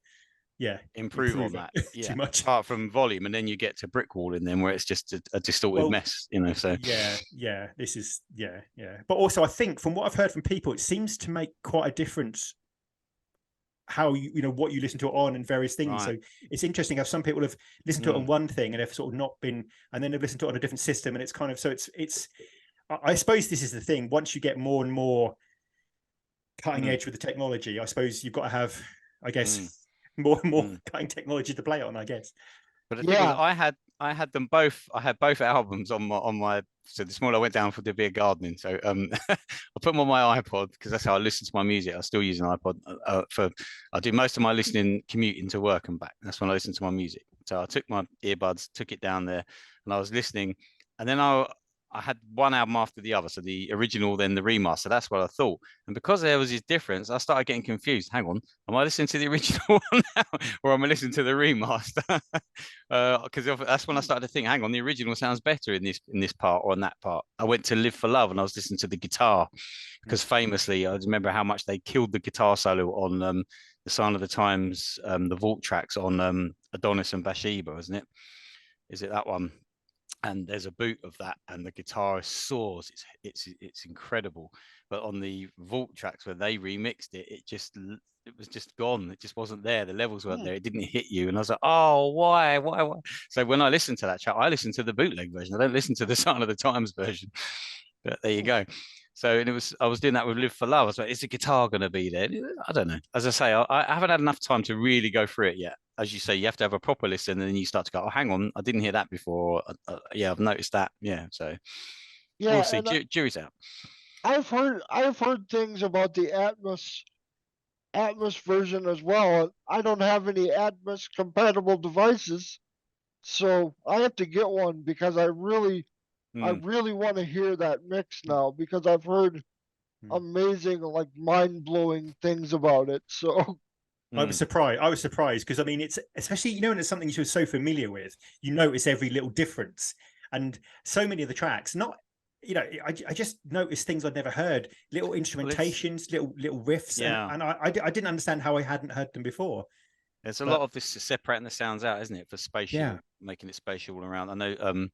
improve on that. too much. Apart from volume, and then you get to Brick Wall in them where it's just a distorted mess, So this is But also, I think from what I've heard from people, it seems to make quite a difference how what you listen to it on and various things. So it's interesting how some people have listened to it on one thing and have sort of not been, and then they've listened to it on a different system, and it's kind of, so it's I suppose this is the thing. Once you get more and more cutting edge with the technology, I suppose you've got to have, I guess, more and more cutting technology to play on, I guess. But the thing was, I had them both. I had both albums on my. So this morning I went down for the beer gardening. So I put them on my iPod because that's how I listen to my music. I still use an iPod for. I do most of my listening commuting to work and back. That's when I listen to my music. So I took my earbuds, took it down there, and I was listening. And then I had one album after the other. So the original, then the remaster. That's what I thought. And because there was this difference, I started getting confused. Hang on, am I listening to the original one now, or am I listening to the remaster? Because that's when I started to think, hang on, the original sounds better in this part or in that part. I went to Live for Love and I was listening to the guitar because famously I remember how much they killed the guitar solo on the Sign of the Times, the Vault tracks on Adonis and Bathsheba, isn't it? Is it that one? And there's a boot of that, and the guitar soars. It's incredible. But on the Vault tracks where they remixed it, it was just gone. It just wasn't there. The levels weren't there. It didn't hit you. And I was like, oh, why? So when I listen to that track, I listen to the bootleg version. I don't listen to the Sign of the Times version. But there you go. So and I was doing that with Live for Love. I was like, is the guitar going to be there? I don't know. As I say, I haven't had enough time to really go through it yet. As you say, you have to have a proper listen, and then you start to go, oh, hang on, I didn't hear that before. Yeah, I've noticed that. Yeah, so we'll see. Jury's out. I've heard things about the Atmos version as well. I don't have any Atmos compatible devices, so I have to get one because I really want to hear that mix now because I've heard amazing, like mind-blowing things about it. So I was surprised because I mean, it's especially when it's something you're so familiar with, you notice every little difference, and so many of the tracks. I just noticed things I'd never heard, little instrumentations, little riffs, and I didn't understand how I hadn't heard them before. There's a lot of this separating the sounds out, isn't it, for spatial, making it spatial all around. I know.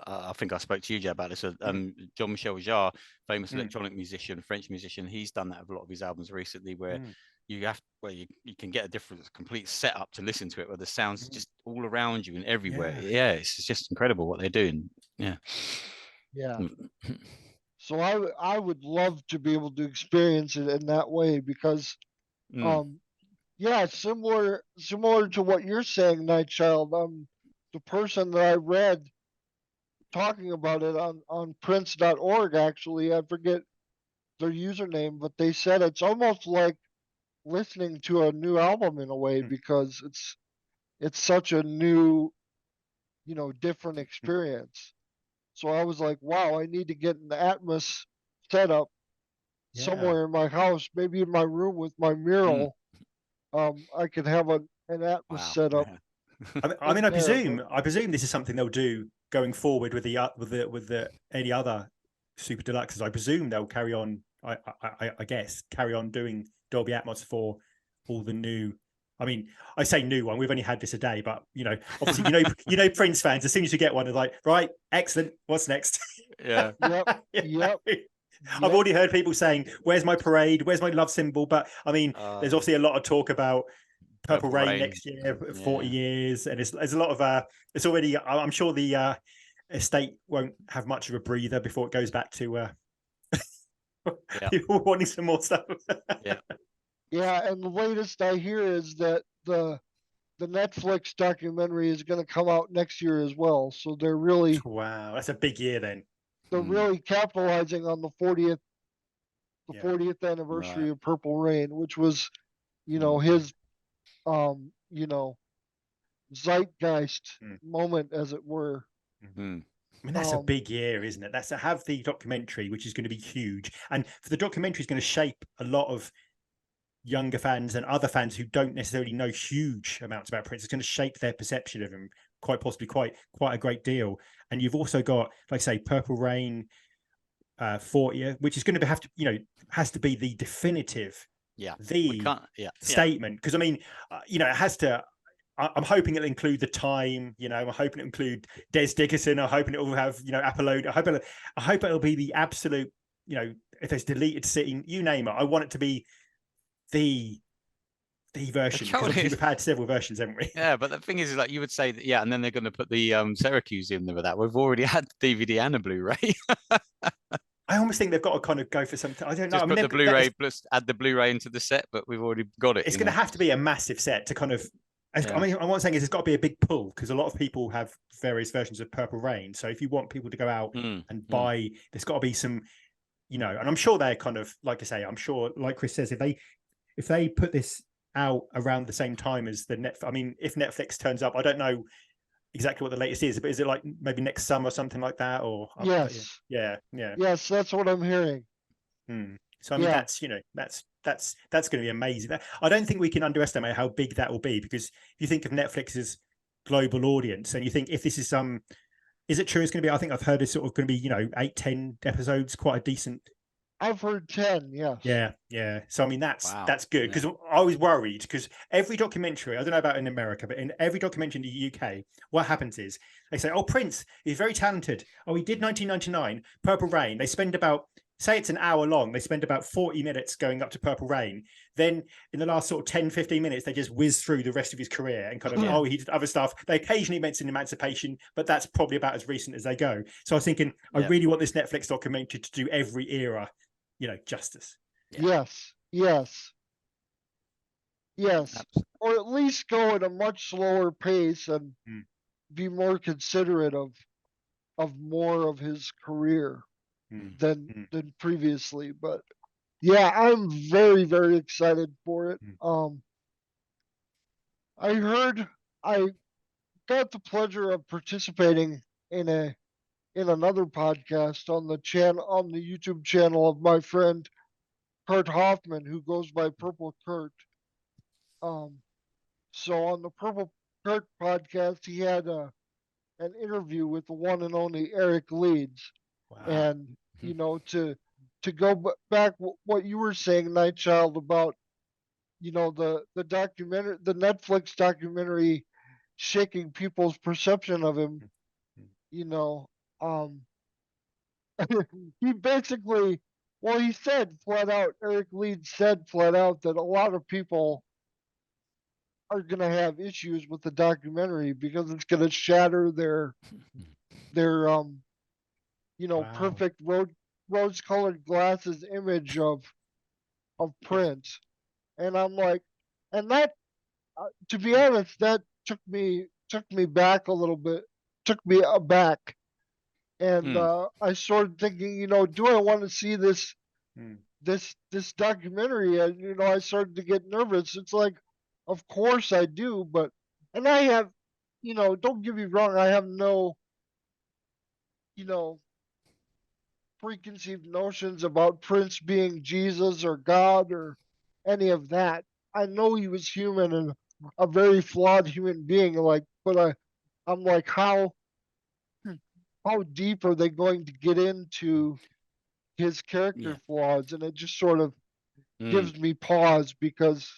I think I spoke to you, Jay, about this. Jean-Michel Jarre, famous electronic musician, French musician, he's done that with a lot of his albums recently, where you can get a complete setup to listen to it, where the sounds are just all around you and everywhere. Yeah, it's just incredible what they're doing. Yeah. So I would love to be able to experience it in that way because, similar to what you're saying, Nightchild. The person that I read talking about it on Prince.org, actually, I forget their username, but they said it's almost like listening to a new album in a way because it's such a new, different experience. So I was like, wow, I need to get an Atmos setup somewhere in my house, maybe in my room with my mural. I could have an Atmos setup. I mean, I presume this is something they'll do going forward with the any other Super Deluxes. I presume they'll carry on. I guess carry on doing Dolby Atmos for all the new. I mean, I say new one. We've only had this a day, but obviously, Prince fans. As soon as you get one, they're like, right, excellent. What's next? Yep. I've already heard people saying, "Where's my parade? Where's my love symbol?" But I mean, there's obviously a lot of talk about Purple Rain next year, 40 years, and there's a lot of it's already. I'm sure the estate won't have much of a breather before it goes back to people wanting some more stuff. And the latest I hear is that the Netflix documentary is going to come out next year as well. So they're really that's a big year then. They're really capitalizing on the 40th anniversary of Purple Rain, which was, his zeitgeist moment, as it were. I mean, that's a big year, isn't it? That's to have the documentary, which is going to be huge, and for the documentary is going to shape a lot of younger fans and other fans who don't necessarily know huge amounts about Prince. It's going to shape their perception of him quite possibly quite a great deal. And you've also got, like I say, Purple Rain 40, which is going to have to, has to be the definitive, statement. Because I mean, it has to. I'm hoping it'll include the time. I'm hoping it'll include Des Dickerson. I'm hoping it will have, Apollo. I hope it'll be the absolute. If there's deleted scene, you name it. I want it to be the version. Because we've had several versions, haven't we? Yeah, but the thing is like you would say that, and then they're going to put the Syracuse in there with that. We've already had DVD and a Blu-ray. I almost think they've got to kind of go for something. I don't know. Just put the Blu-ray plus add the Bluray into the set, but we've already got it. It's going to have to be a massive set to kind of I mean, what I'm saying is it's got to be a big pull because a lot of people have various versions of Purple Rain. So if you want people to go out and buy, there's got to be some, and I'm sure they're kind of, like I say, I'm sure, like Chris says, if they put this out around the same time as I mean, if Netflix turns up, I don't know exactly what the latest is, but is it like maybe next summer or something like that? Or Yes. yeah. Yes, that's what I'm hearing. So I mean, that's that's going to be amazing. I don't think we can underestimate how big that will be, because if you think of Netflix's global audience and you think if this is is it true it's going to be, I think I've heard it's sort of going to be 8-10 episodes, quite a decent. I've heard 10, yes. Yeah. So I mean, that's good, because Yeah. I was worried, because every documentary, I don't know about in America, but in every documentary in the UK, what happens is they say, oh, Prince, he's very talented. Oh, he did 1999, Purple Rain. They spend about, say it's an hour long, they spend about 40 minutes going up to Purple Rain. Then in the last sort of 10-15 minutes, they just whiz through the rest of his career and kind of, oh, he did other stuff. They occasionally mention Emancipation, but that's probably about as recent as they go. So I was thinking, I really want this Netflix documentary to do every era justice. Yes. Or at least go at a much slower pace and be more considerate of more of his career than previously. But yeah, I'm very, very excited for it. I got the pleasure of participating in another podcast on the YouTube channel of my friend Kurt Hoffman, who goes by Purple Kurt. So on the Purple Kurt podcast, he had an interview with the one and only Eric Leeds. Wow. And to go back what you were saying, Nightchild, about the documentary, the Netflix documentary, shaking people's perception of him. He basically, he said flat out, Eric Leeds said flat out that a lot of people are going to have issues with the documentary because it's going to shatter their perfect rose-colored glasses image of Prince. And I'm like, and that, to be honest, that took me back a little bit, took me aback. And I started thinking, do I want to see this documentary? And I started to get nervous. It's like, of course I do, but I have, don't get me wrong, I have no, preconceived notions about Prince being Jesus or God or any of that. I know he was human and a very flawed human being. But I'm like, how deep are they going to get into his character flaws? And it just sort of gives me pause because,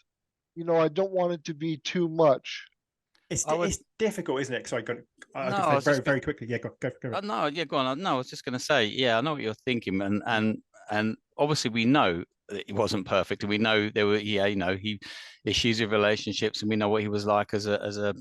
I don't want it to be too much. It's difficult, isn't it? Sorry, I No, very, very quickly. Yeah, go. No, yeah, go on. No, I was just going to say, yeah, I know what you're thinking, and obviously we know that he wasn't perfect, and we know there were, he issues with relationships, and we know what he was like as a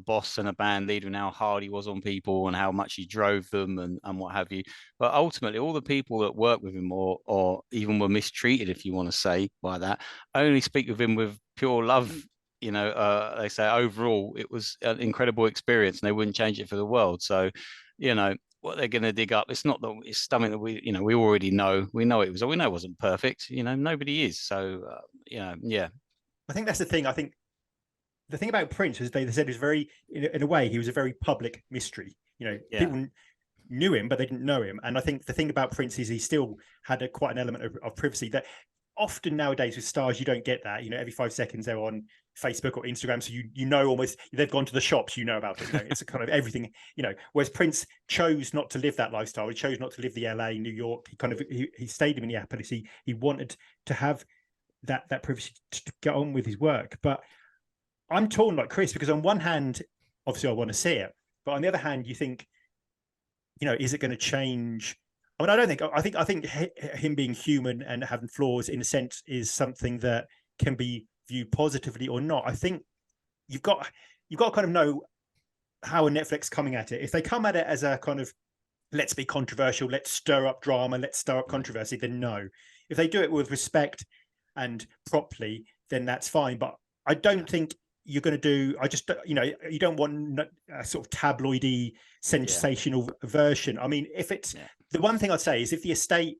boss and a band leader, and how hard he was on people, and how much he drove them, and what have you. But ultimately, all the people that worked with him, or even were mistreated, if you want to say by that, only speak of him with pure love. They say overall it was an incredible experience and they wouldn't change it for the world. So, what they're going to dig up, it's not that it's something that we already know. We know it wasn't perfect. Nobody is. So, yeah. I think that's the thing. I think the thing about Prince is they said he was very, in a way, he was a very public mystery. People knew him, but they didn't know him. And I think the thing about Prince is he still had quite an element of privacy that often nowadays with stars, you don't get that. Every 5 seconds they're on Facebook or Instagram, so almost they've gone to the shops, about it. It's a kind of everything. Whereas Prince chose not to live that lifestyle. He chose not to live the LA, New York. He stayed in Minneapolis. He wanted to have that privacy to get on with his work. But I'm torn like Chris, because on one hand, obviously I want to see it, but on the other hand, you think, is it going to change? I mean, I don't think. I think him being human and having flaws, in a sense, is something that can be viewed positively or not. I think you've got to kind of know how a Netflix coming at it. If they come at it as a kind of, let's be controversial, let's stir up drama, let's stir up controversy, then no. If they do it with respect and properly, then that's fine. But I don't think you're going to do, I just, you know, you don't want a sort of tabloidy, sensational version. I mean, if it's the one thing I'd say is if the estate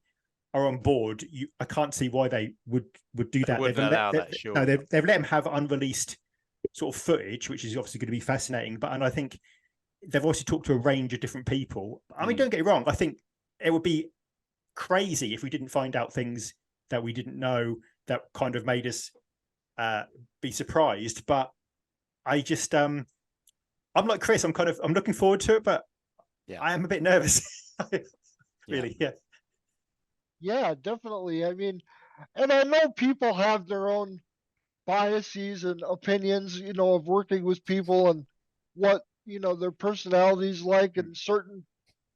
are on board, I can't see why they would do that. Wouldn't allow that, sure. No, they've let them have unreleased sort of footage, which is obviously going to be fascinating. And I think they've also talked to a range of different people. I mean, don't get me wrong. I think it would be crazy if we didn't find out things that we didn't know that kind of made us be surprised. But I just, I'm like Chris. I'm looking forward to it, but I am a bit nervous. Really, Yeah, definitely. I mean, and I know people have their own biases and opinions, you know, of working with people and what, you know, their personalities like, and certain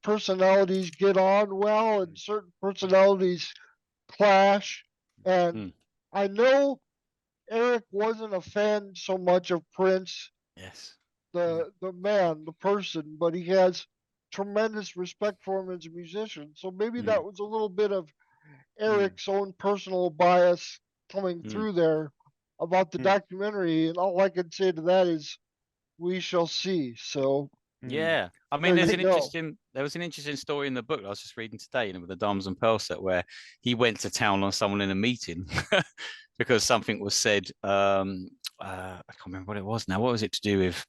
personalities get on well and certain personalities clash. And I know Eric wasn't a fan so much of Prince, the man, the person, but he has tremendous respect for him as a musician. So maybe that was a little bit of Eric's own personal bias coming through there about the documentary. And all I can say to that is we shall see. So yeah, I mean, there was an interesting story in the book I was just reading today, you know, with the Diamonds and Pearl set, where he went to town on someone in a meeting because something was said. I can't remember what it was now. What was it to do with?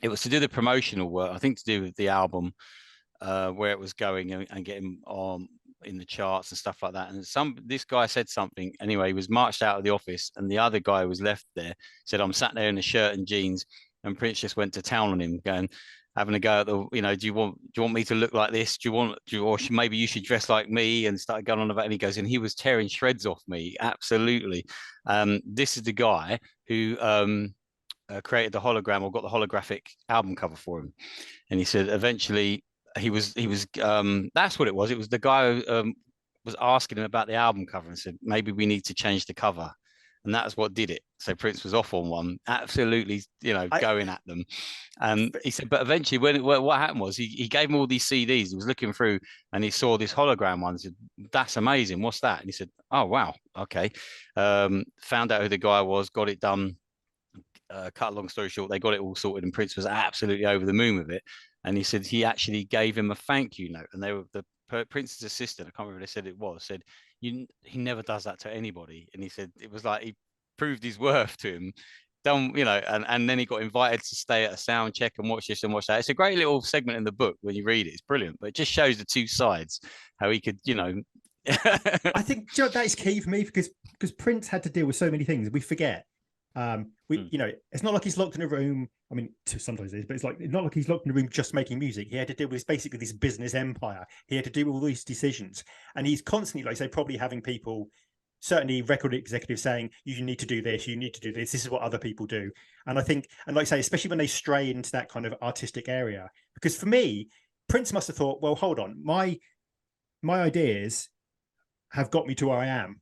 It was to do the promotional work, I think, to do with the album, where it was going and getting on in the charts and stuff like that. And this guy said something. Anyway, he was marched out of the office, and the other guy was left there. Said, "I'm sat there in a shirt and jeans." And Prince just went to town on him, having a go at the, you know, do you want me to look like this? Maybe you should dress like me, and started going on about it. And he goes, and he was tearing shreds off me. Absolutely. This is the guy who created the hologram, or got the holographic album cover for him. And he said eventually he was that's what it was. It was the guy who was asking him about the album cover and said, maybe we need to change the cover. And that's what did it. So Prince was off on one, absolutely, you know, going at them. And he said, but eventually, what happened was he gave him all these CDs. He was looking through, and he saw this hologram one. He said, "That's amazing. What's that?" And he said, "Oh wow, okay." Found out who the guy was, got it done. Cut a long story short, they got it all sorted, and Prince was absolutely over the moon with it. And he said he actually gave him a thank you note, and they were Prince's assistant. I can't remember what they said it was. Said he never does that to anybody, and he said it was like he proved his worth to him. Done, you know, and then he got invited to stay at a sound check and watch this and watch that. It's a great little segment in the book when you read it. It's brilliant, but it just shows the two sides, how he could, you know. I think, you know, that is key for me because Prince had to deal with so many things. We forget. You know, it's not like he's locked in a room. I mean, sometimes it is, but it's not like he's locked in a room just making music. He had to deal with basically this business empire. He had to deal with all these decisions, and he's constantly, like I say, probably having people, certainly record executives, saying, you need to do this, you need to do this, this is what other people do. And I think, and like I say, especially when they stray into that kind of artistic area, because for me, Prince must have thought, well, hold on, my ideas have got me to where I am.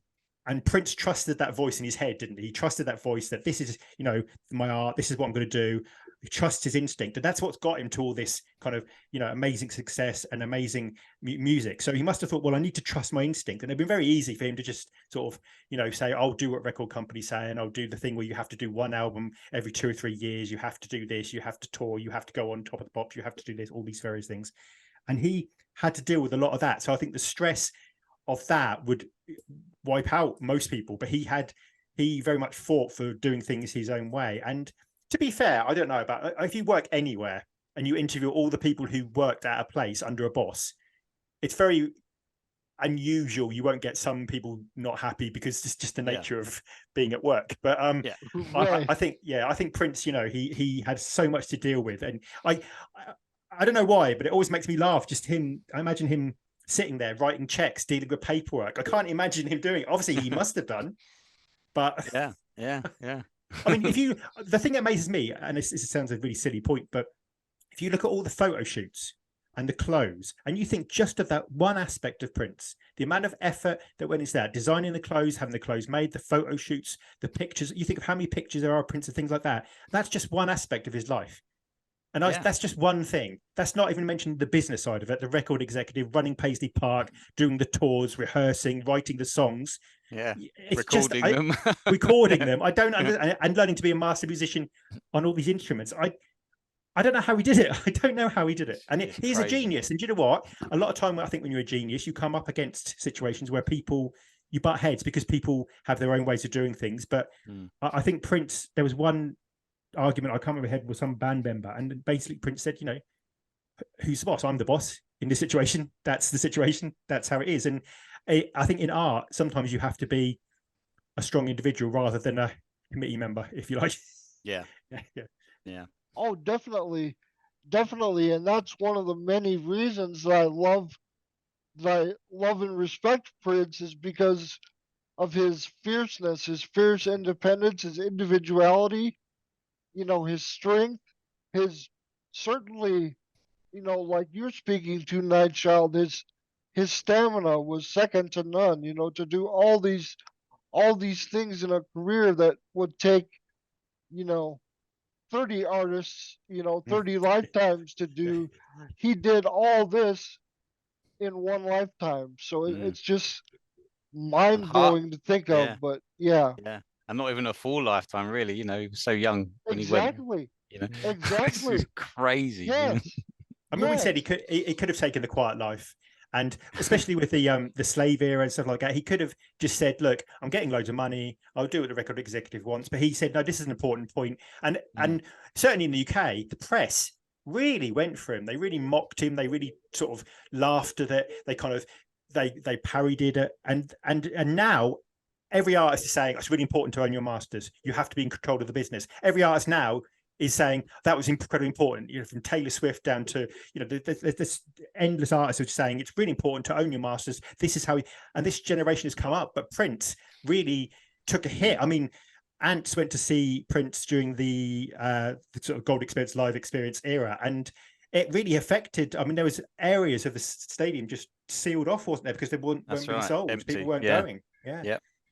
And Prince trusted that voice in his head, didn't he? He trusted that voice that this is, you know, my art, this is what I'm going to do. He trusts his instinct. And that's what's got him to all this kind of, you know, amazing success and amazing music. So he must have thought, well, I need to trust my instinct. And it'd been very easy for him to just sort of, you know, say, I'll do what record companies say, and I'll do the thing where you have to do one album every 2 or 3 years. You have to do this, you have to tour, you have to go on Top of the Pops, you have to do this, all these various things. And he had to deal with a lot of that. So I think the stress of that would wipe out most people, but he very much fought for doing things his own way. And to be fair, I don't know about if you work anywhere and you interview all the people who worked at a place under a boss, it's very unusual. You won't get some people not happy because it's just the nature of being at work. But I think Prince, you know, he had so much to deal with, and I don't know why, but it always makes me laugh. Just him, I imagine him sitting there writing checks, dealing with paperwork. I can't imagine him doing it. Obviously, he must have done, but yeah. I mean, the thing that amazes me, and this sounds a really silly point, but if you look at all the photo shoots and the clothes, and you think just of that one aspect of Prince, the amount of effort that went into that, designing the clothes, having the clothes made, the photo shoots, the pictures, you think of how many pictures there are of Prince and things like that. That's just one aspect of his life. And that's just one thing. That's not even mentioning the business side of it. The record executive, running Paisley Park, doing the tours, rehearsing, writing the songs. Yeah, it's recording them. Recording them. I don't understand. And learning to be a master musician on all these instruments. I don't know how he did it. I don't know how he did it. And he's a genius. And do you know what? A lot of time, I think when you're a genius, you come up against situations where you butt heads because people have their own ways of doing things. But I think Prince, there was one argument I can't remember head with some band member, and basically Prince said, who's the boss? I'm the boss in this situation. That's the situation. That's how it is. And I think in art, sometimes you have to be a strong individual rather than a committee member, if you like. Yeah. Yeah. Oh, definitely. And that's one of the many reasons that I love and respect Prince, is because of his fierceness, his fierce independence, his individuality, his strength, his certainly, like you're speaking to, Nightchild, his stamina was second to none, to do all these things in a career that would take, 30 artists, 30 lifetimes to do. He did all this in one lifetime. So it's just mind blowing to think of, but yeah. Yeah. And not even a full lifetime, really. He was so young when Exactly. he went. Exactly. This is crazy. Yes. I mean, we said he could have taken the quiet life, and especially with the slave era and stuff like that, he could have just said, "Look, I'm getting loads of money. I'll do what the record executive wants." But he said, "No, this is an important point." And certainly in the UK, the press really went for him. They really mocked him. They really sort of laughed at it. They kind of they parodied it, and now every artist is saying it's really important to own your masters. You have to be in control of the business. Every artist now is saying that was incredibly important, from Taylor Swift down to, there's endless artists who are saying it's really important to own your masters. This is how and this generation has come up. But Prince really took a hit. I mean, Ants went to see Prince during the sort of Gold Experience live experience era, and it really affected. I mean, there was areas of the stadium just sealed off, wasn't there, because they weren't being sold. Empty. People weren't going.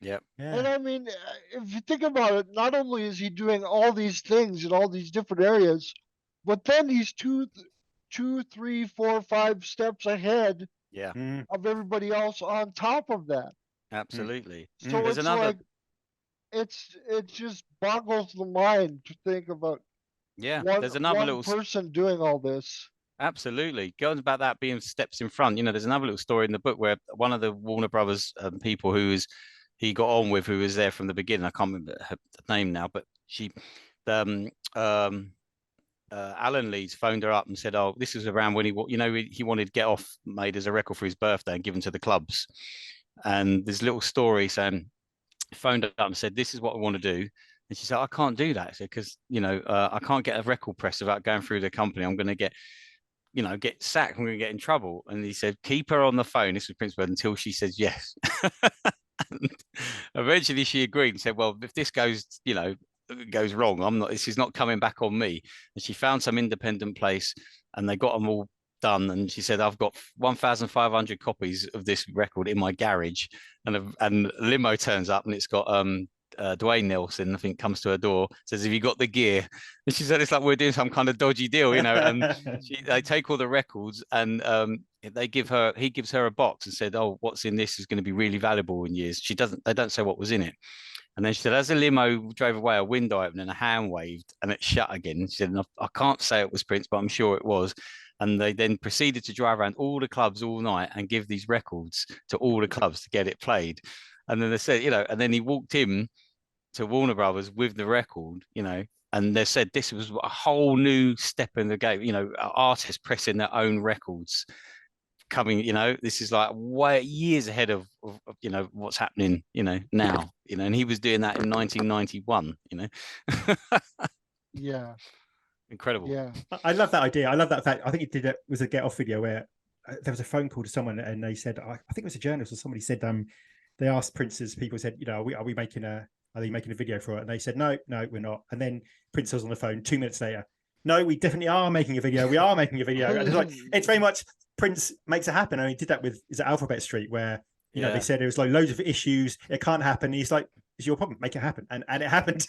Yeah. And I mean, if you think about it, not only is he doing all these things in all these different areas, but then he's two, 3, 4, 5 steps ahead of everybody else on top of that. Absolutely. So it's like, it just boggles the mind to think about there's another one little person doing all this. Absolutely. Going about that being steps in front, there's another little story in the book where one of the Warner Brothers people he got on with, who was there from the beginning. I can't remember her name now, but Alan Leeds phoned her up and said, "Oh, this was around when he wanted Get Off made as a record for his birthday and given to the clubs." And this little story saying, phoned up and said, "This is what I want to do." And she said, "I can't do that," because I can't get a record press without going through the company. I'm going to get sacked. I'm going to get in trouble. And he said, "Keep her on the phone." This was Prince Bird, until she says yes. And eventually she agreed and said, "Well, if this goes wrong, this is not coming back on me." And she found some independent place and they got them all done. And she said, "I've got 1,500 copies of this record in my garage." And a limo turns up and it's got Dwayne Nelson, I think, comes to her door, says, "Have you got the gear?" And she said, "It's like we're doing some kind of dodgy deal, And they take all the records and he gives her a box and said, "Oh, what's in this is going to be really valuable in years." They don't say what was in it. And then she said, as the limo drove away, a window opened and a hand waved and it shut again. She said, "I can't say it was Prince, but I'm sure it was." And they then proceeded to drive around all the clubs all night and give these records to all the clubs to get it played. And then they said, and then he walked in to Warner Brothers with the record, and they said this was a whole new step in the game, artists pressing their own records coming, this is like way years ahead of what's happening, now, and he was doing that in 1991, Yeah. Incredible. Yeah. I love that idea. I love that fact. I think it was a Get Off video where there was a phone call to someone and they said, I think it was a journalist or somebody said, they asked Prince's people, said, are they making a video for it? And they said, no, we're not. And then Prince was on the phone 2 minutes later. "No, we definitely are making a video. We are making a video." And it's very much Prince makes it happen. I mean, he did that with Alphabet Street, where they said there was like loads of issues. It can't happen. He's like, "It's your problem. Make it happen." And it happened.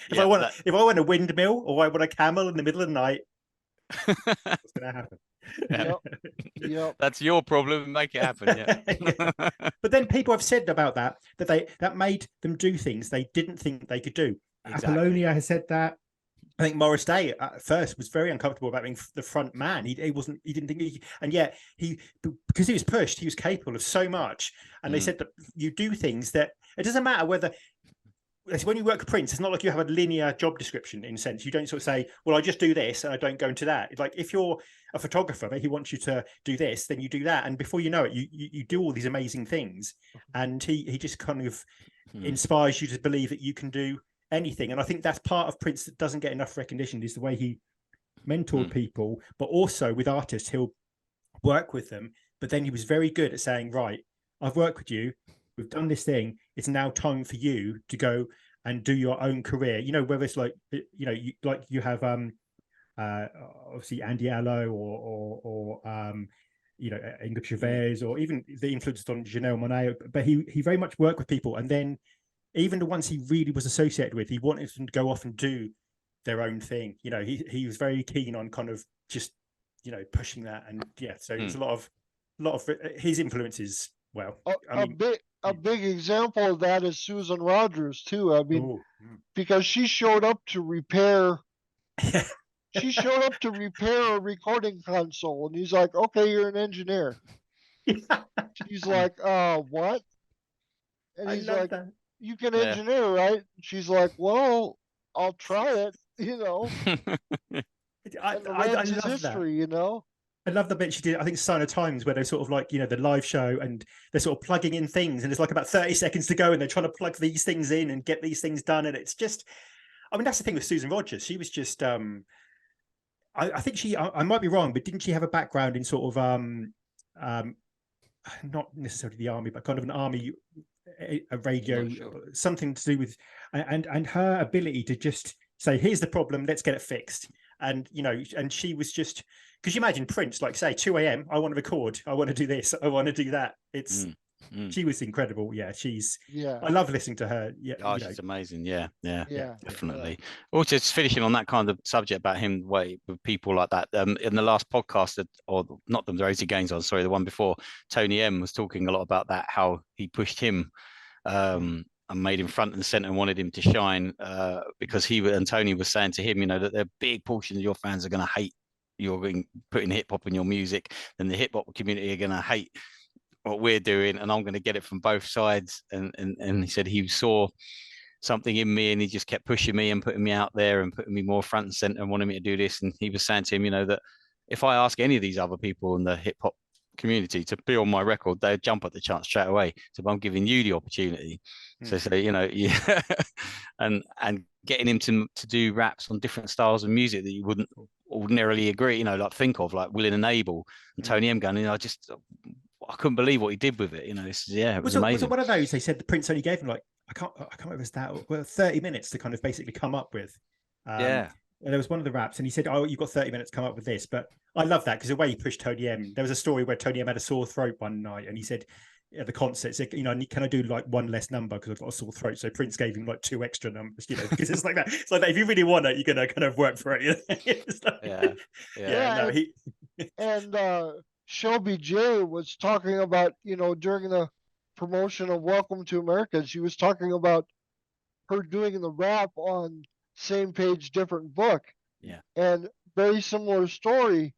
If Yeah, I want a windmill or I want a camel in the middle of the night, what's going to happen? Yep. Yep. that's your problem. Make it happen. Yeah. Yeah. But then people have said about that that made them do things they didn't think they could do. Exactly. Apollonia has said that. I think Morris Day at first was very uncomfortable about being the front man. He didn't think and yet because he was pushed, he was capable of so much. And they said that you do things that it doesn't matter whether. When you work for Prince, it's not like you have a linear job description in a sense. You don't sort of say, well, I just do this and I don't go into that. It's like if you're a photographer, but he wants you to do this, then you do that. And before you know it, you do all these amazing things. And he just kind of inspires you to believe that you can do anything. And I think that's part of Prince that doesn't get enough recognition, is the way he mentored people, but also with artists, he'll work with them. But then he was very good at saying, right, I've worked with you. We've done this thing. It's now time for you to go and do your own career. You know, whether it's like, you know, you have obviously Andy Allo or you know, Ingrid Chavez, or even the influence on Janelle Monáe. But he very much worked with people, and then even the ones he really was associated with, he wanted them to go off and do their own thing. You know, he was very keen on kind of just, you know, pushing that. And yeah, so there's a lot of his influences. Well, a big example of that is Susan Rogers too. I mean, because she showed up to repair. She showed up to repair a recording console, and he's like, "Okay, you're an engineer." She's like, what?" And he's like, that. "You can engineer, right?" She's like, "Well, I'll try it." You know. I love history, that. You know. I love the bit she did, I think, Sign of Times, where they're sort of like, you know, the live show and they're sort of plugging in things and it's like about 30 seconds to go and they're trying to plug these things in and get these things done. And it's just, I mean, that's the thing with Susan Rogers. She was just, I think I might be wrong, but didn't she have a background in sort of, not necessarily the army, but kind of an army, a radio, something to do with, and her ability to just say, here's the problem, let's get it fixed. And, you know, and she was just, because you imagine Prince, like say 2 a.m, I want to record, I want to do this, I want to do that. It's, she was incredible. Yeah, I love listening to her. Yeah, oh, she's amazing. Yeah, definitely. Also, just finishing on that kind of subject about him, with people like that. In the last podcast, or not the Rosie Gaines one, sorry, the one before, Tony M was talking a lot about that, how he pushed him and made him front and center and wanted him to shine because Tony was saying to him, you know, that a big portion of your fans are going to hate you're putting hip hop in your music, then the hip hop community are going to hate what we're doing, and I'm going to get it from both sides. And he said he saw something in me and he just kept pushing me and putting me out there and putting me more front and center and wanting me to do this. And he was saying to him, you know, that if I ask any of these other people in the hip hop community to be on my record, they'd jump at the chance straight away. So I'm giving you the opportunity. So you know, yeah, and getting him to do raps on different styles of music that you wouldn't ordinarily agree, you know, like think of, like Will and Abel and Tony M going, you know, I couldn't believe what he did with it. You know, it was amazing. Was it one of those they said the Prince only gave him like I can't remember if it's that 30 minutes to kind of basically come up with. And there was one of the raps and he said, "Oh, you've got 30 minutes to come up with this." But I love that because the way he pushed Tony M. There was a story where Tony M had a sore throat one night and he said at the concert, said, you know, can I do like one less number because I've got a sore throat? So Prince gave him like 2 extra numbers, you know, because it's like that. It's like that. If you really want it, you're gonna kind of work for it. You know? And Shelby J was talking about, you know, during the promotion of Welcome to America, she was talking about her doing the rap on Same Page, Different Book. Yeah. And very similar story.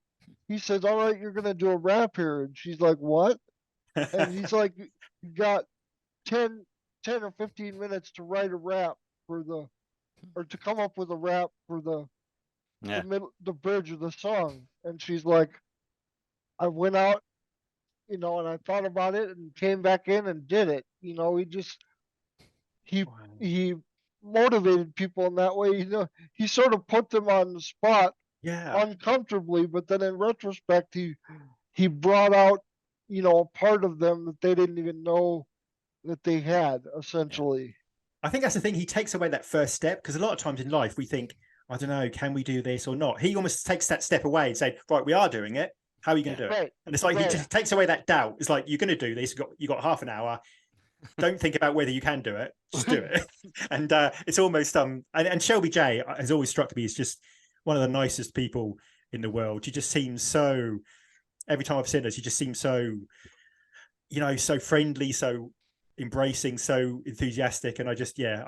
He says, "All right, you're going to do a rap here." And she's like, "What?" And he's like, "You got 10 or 15 minutes to write a rap or to come up with a rap for the bridge of the song." And she's like, "I went out, you know, and I thought about it and came back in and did it." You know, he motivated people in that way. You know, he sort of put them on the spot uncomfortably, but then in retrospect, he brought out, you know, a part of them that they didn't even know that they had, essentially. I think that's the thing. He takes away that first step because a lot of times in life we think, I don't know, can we do this or not? He almost takes that step away and say, right, we are doing it. How are you going to do it? And it's like he just takes away that doubt. It's like, you're going to do this. You got half an hour. Don't think about whether you can do it, just do it. And it's almost and Shelby J has always struck me as just one of the nicest people in the world. She just seems so, every time I've seen her, she just seems so, you know, so friendly, so embracing, so enthusiastic. And I just, yeah,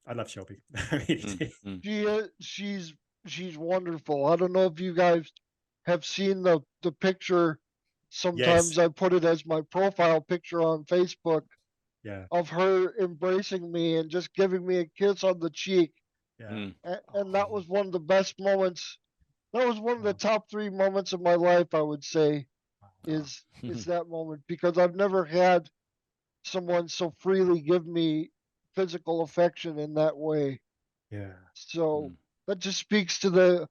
I love Shelby. I really do. She's wonderful. I don't know if you guys have seen the picture. Sometimes Yes. I put it as my profile picture on Facebook Yeah. of her embracing me and just giving me a kiss on the cheek. Yeah. And that was one of the best moments. That was one of the top 3 moments of my life, I would say, is that moment, because I've never had someone so freely give me physical affection in that way. Yeah. So that just speaks to the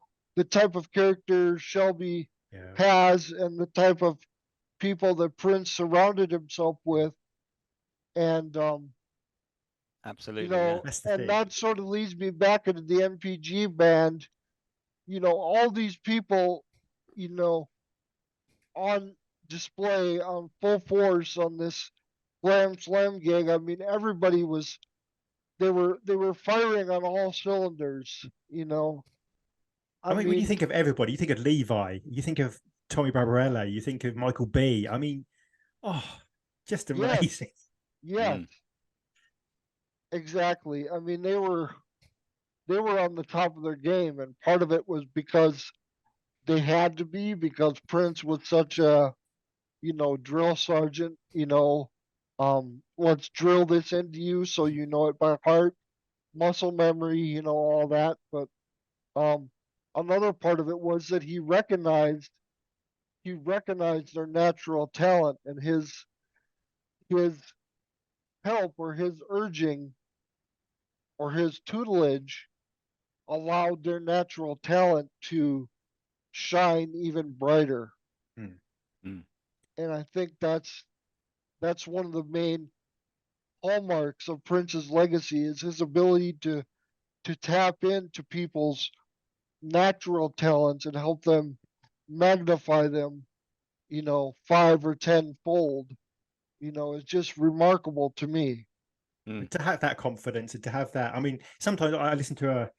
type of character Shelby Yeah. has and the type of people that Prince surrounded himself with. And you Absolutely. Yeah. know, That's the and thing. that sort of leads me back into the MPG band. You know, all these people, you know, on display on full force on this Glam Slam gig. I mean, everybody was, they were firing on all cylinders, you know. I mean, when you think of everybody, you think of Levi, you think of Tommy Barbarella, you think of Michael B. I mean, oh, just amazing. Yes, exactly. I mean, they were on the top of their game, and part of it was because they had to be, because Prince was such a, you know, drill sergeant. You know, let's drill this into you so you know it by heart, muscle memory, you know, all that. But um, another part of it was that he recognized their natural talent, and his help or his urging or his tutelage allowed their natural talent to shine even brighter. Mm. And I think that's one of the main hallmarks of Prince's legacy, is his ability to tap into people's natural talents and help them magnify them, you know, 5 or 10 fold. You know, it's just remarkable to me. To have that confidence and to have that, I mean, sometimes I listen to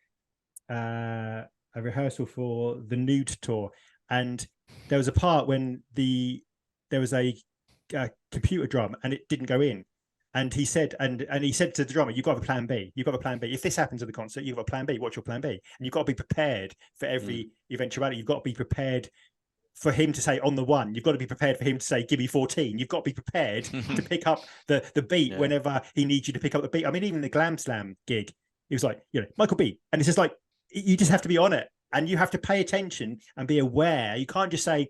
a rehearsal for the Nude tour, and there was a part when there was a computer drum and it didn't go in, and he said he said to the drummer, "You've got a plan B. You've got a plan B. If this happens at the concert, you've got a plan B. What's your plan B? And you've got to be prepared for every eventuality. You've got to be prepared for him to say on the one. You've got to be prepared for him to say, give me 14. You've got to be prepared to pick up the beat whenever he needs you to pick up the beat. I mean, even the Glam Slam gig, he was like, you know, Michael B. And it's just like, you just have to be on it and you have to pay attention and be aware. You can't just say,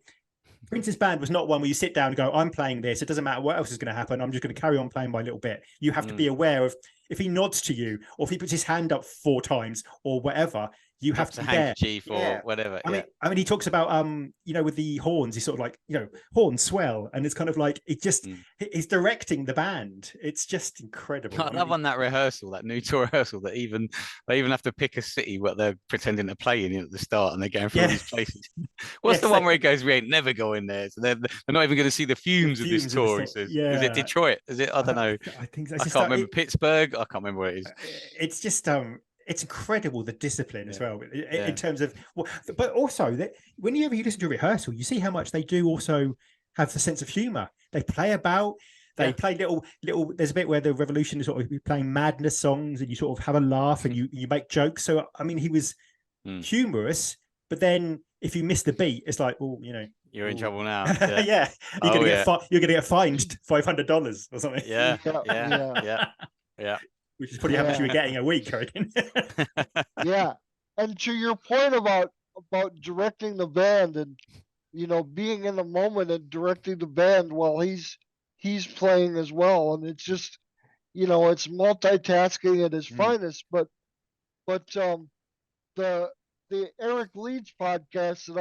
Prince's band was not one where you sit down and go, I'm playing this. It doesn't matter what else is going to happen. I'm just going to carry on playing my little bit. You have to be aware of, if he nods to you or if he puts his hand up 4 times or whatever, you have to be there. Or whatever. I mean, he talks about, you know, with the horns, he's sort of like, you know, horns swell. And it's kind of like, it just, he's directing the band. It's just incredible. I love on that rehearsal, that new tour rehearsal, that they even have to pick a city what they're pretending to play in at the start, and they're going through all these places. What's the one where he goes, we ain't never going there? So they're not even going to see the fumes of this tour. He says, is it Detroit? Is it? I don't know. I think so. I can't remember. Pittsburgh. I can't remember what it is. It's just it's incredible, the discipline as well in terms of, but also that whenever you listen to a rehearsal, you see how much they do also have the sense of humor. They play about, they play little, there's a bit where the Revolution is sort of playing madness songs and you sort of have a laugh and you make jokes. So, I mean, he was humorous, but then if you miss the beat, it's like, well, you know, you're in trouble now. You're gonna get fined $500 or something. Yeah. Which is probably how much you were getting a week, I reckon. Yeah. And to your point about directing the band and, you know, being in the moment and directing the band while he's playing as well. And it's just, you know, it's multitasking at its finest. But the Eric Leeds podcast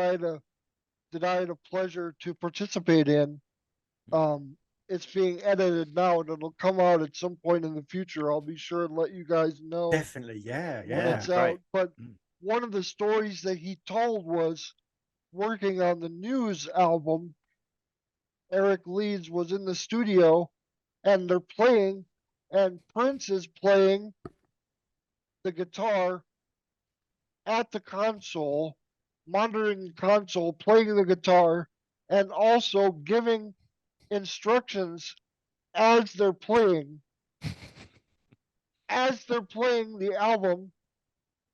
that I had a pleasure to participate in, it's being edited now and it'll come out at some point in the future. I'll be sure and let you guys know. Definitely, yeah. When it's out. But one of the stories that he told was working on the News album. Eric Leeds was in the studio and they're playing and Prince is playing the guitar at the console, monitoring the console, playing the guitar, and also giving instructions as they're playing, the album,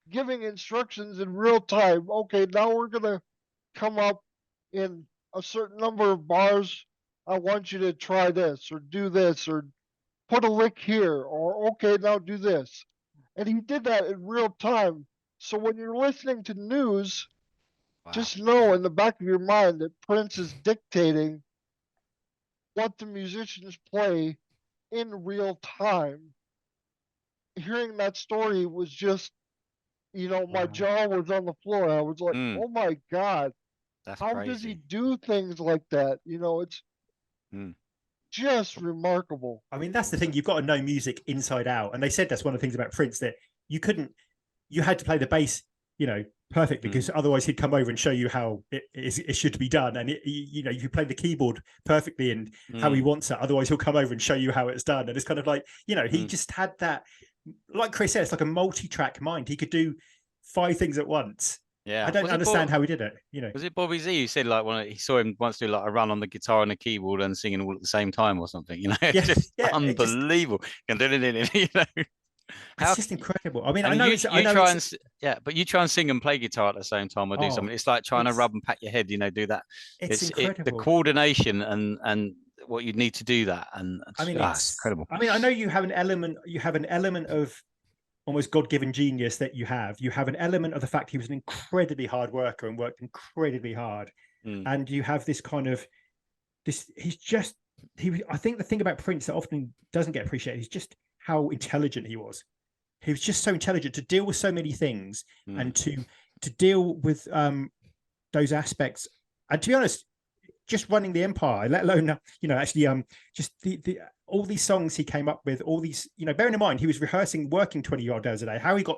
giving instructions in real time. Okay, now we're gonna come up in a certain number of bars. I want you to try this or do this or put a lick here, or okay, now do this. And he did that in real time. So when you're listening to news, Wow. just know in the back of your mind that Prince is dictating what the musicians play in real time. Hearing that story was just, my Wow. jaw was on the floor. I was like, Mm, oh my God, that's how does he crazy. do things like that? It's Mm, just remarkable. I mean, that's the thing. You've got to know music inside out. And they said that's one of the things about Prince, that you had to play the bass, perfectly, because otherwise he'd come over and show you how it should be done. And if you play the keyboard perfectly and how he wants it, otherwise he'll come over and show you how it's done. And it's kind of like, he just had that, like Chris said, it's like a multi-track mind. He could do 5 things at once. Yeah. I don't understand how he did it. Was it Bobby Z who said like when he saw him once do like a run on the guitar and the keyboard and singing all at the same time or something? It's Yeah, just yeah, unbelievable. How it's just incredible. I mean, I and know you it's, you I know try it's, but you try and sing and play guitar at the same time or do something. It's like trying to it's rub and pat your head, do that. it's The incredible. coordination and what you need to do that, and I mean, it's incredible. I mean, I know you have an element of almost God-given genius that you have. You have an element of the fact he was an incredibly hard worker and worked incredibly hard. And you have this kind of I think the thing about Prince that often doesn't get appreciated is just how intelligent he was. He was just so intelligent to deal with so many things and to deal with those aspects. And to be honest, just running the empire, let alone actually just the all these songs he came up with, all these, bearing in mind he was rehearsing, working 20-odd hours a day. How he got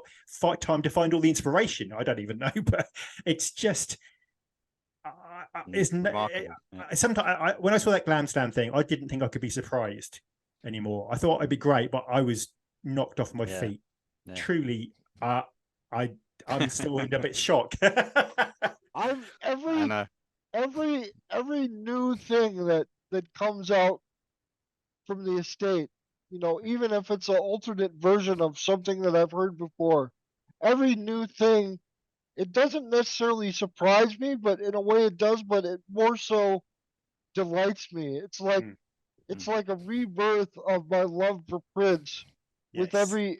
time to find all the inspiration, I don't even know. But it's just sometimes when I saw that Glam Slam thing, I didn't think I could be surprised anymore. I thought I'd be great, but I was knocked off my feet. Yeah. Truly, I'm still in a bit shocked. Every new thing that comes out from the estate, even if it's an alternate version of something that I've heard before, every new thing, it doesn't necessarily surprise me, but in a way it does, but it more so delights me. It's like it's like a rebirth of my love for Prince with every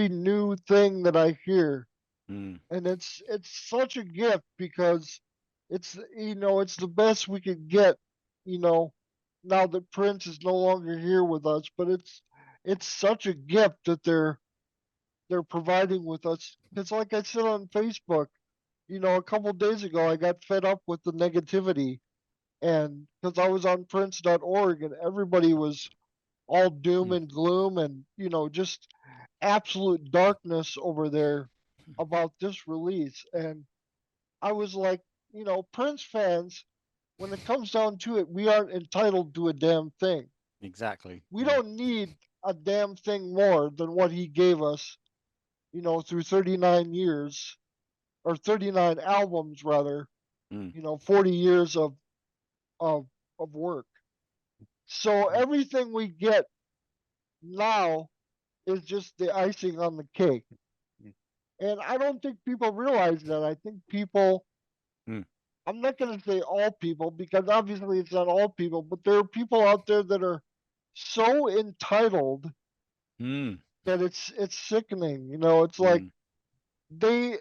new thing that I hear. And it's such a gift because it's it's the best we could get, now that Prince is no longer here with us, but it's such a gift that they're providing with us. It's like I said on Facebook, a couple days ago I got fed up with the negativity, and because I was on Prince.org and everybody was all doom and gloom and just absolute darkness over there about this release. And I was like, Prince fans, when it comes down to it, we aren't entitled to a damn thing. Exactly. We don't need a damn thing more than what he gave us, through 39 years, or 39 albums rather, 40 years of work. So everything we get now is just the icing on the cake. And I don't think people realize that. I think people, I'm not going to say all people, because obviously it's not all people, but there are people out there that are so entitled that it's sickening. It's like they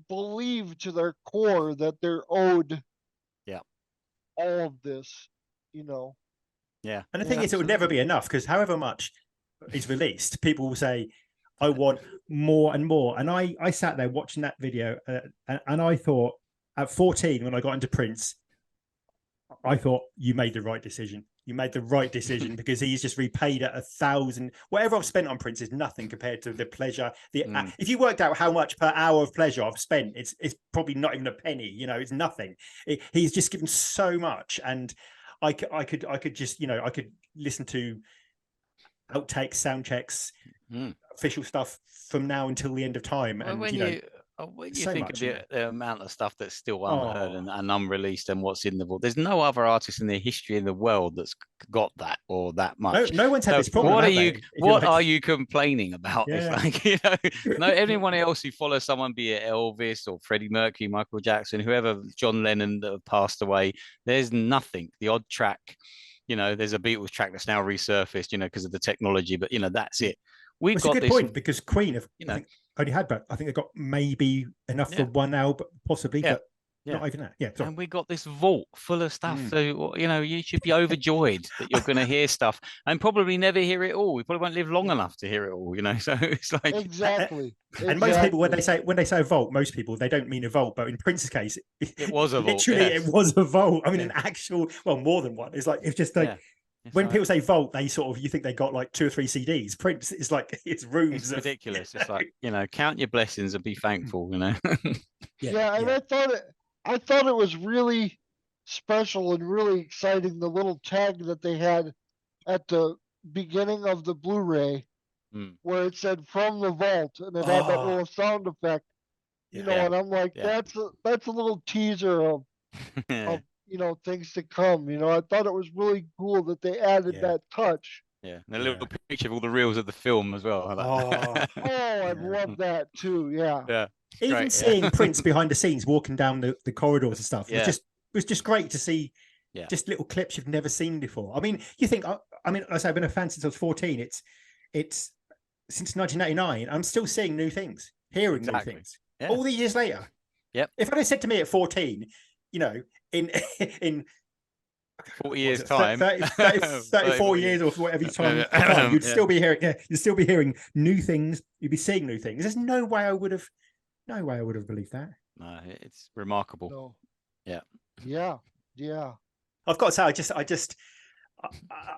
believe to their core that they're owed all of this, Yeah. And the thing is, it would never be enough, because however much is released, people will say, I want more and more. And I sat there watching that video and I thought, at 14, when I got into Prince, I thought, you made the right decision. You made the right decision because he's just repaid at 1,000. Whatever I've spent on Prince is nothing compared to the pleasure. If you worked out how much per hour of pleasure I've spent, it's probably not even a penny. It's nothing. He's just given so much, and I could just I could listen to outtakes, sound checks, Mm. official stuff from now until the end of time. Well, And when you so think much of in there. the amount of stuff that's still unheard Oh, and unreleased and what's in the vault, there's no other artist in the history of the world that's got that or that much. no one's had So this problem, what are have you they? If you what like. are you complaining about? It's Yeah. like, no, anyone else who follows someone, be it Elvis or Freddie Mercury, Michael Jackson, whoever, John Lennon that have passed away, there's nothing. The odd track, there's a Beatles track that's now resurfaced, because of the technology, but that's it. We've It's a got good this, point, because Queen have, you I know, think, only had, but I think they got maybe enough for Yeah. one album, possibly, Yeah. but not even that. Yeah, sorry. and we got this vault full of stuff. So, you should be overjoyed that you're going to hear stuff and probably never hear it all. We probably won't live long enough to hear it all, So it's like, Exactly. And most people, when they say a vault, most people, they don't mean a vault, but in Prince's case, it was a vault. literally Yes. it was a vault. I mean, Yeah. an actual, well, more than one. It's just like, Yeah. It's when like, people say vault, they sort of, you think they got like 2 or 3 CDs. Prince is like, it's rooms. it's ridiculous. It's like, count your blessings and be thankful, Yeah, and I thought it was really special and really exciting, the little tag that they had at the beginning of the Blu-ray Mm. where it said "from the vault" and it had that little sound effect, Yeah. and I'm like, Yeah. that's a little teaser of things to come. I thought it was really cool that they added that touch. Yeah, and a little picture of all the reels of the film as well. Oh, I love that too. Yeah. Yeah. Even Great, seeing Prince behind the scenes walking down the corridors and stuff was just great to see. Just little clips you've never seen before. I mean, you think, I mean, I've been a fan since I was 14. It's since 1989. I'm still seeing new things, hearing new things all the years later. Yep. If I'd have said to me at 14, in 40 years time, 34 years or whatever time, you'd still be hearing, you'd still be hearing new things. You'd be seeing new things. There's no way I would have believed that. No, it's remarkable. No. Yeah. Yeah. I've got to say,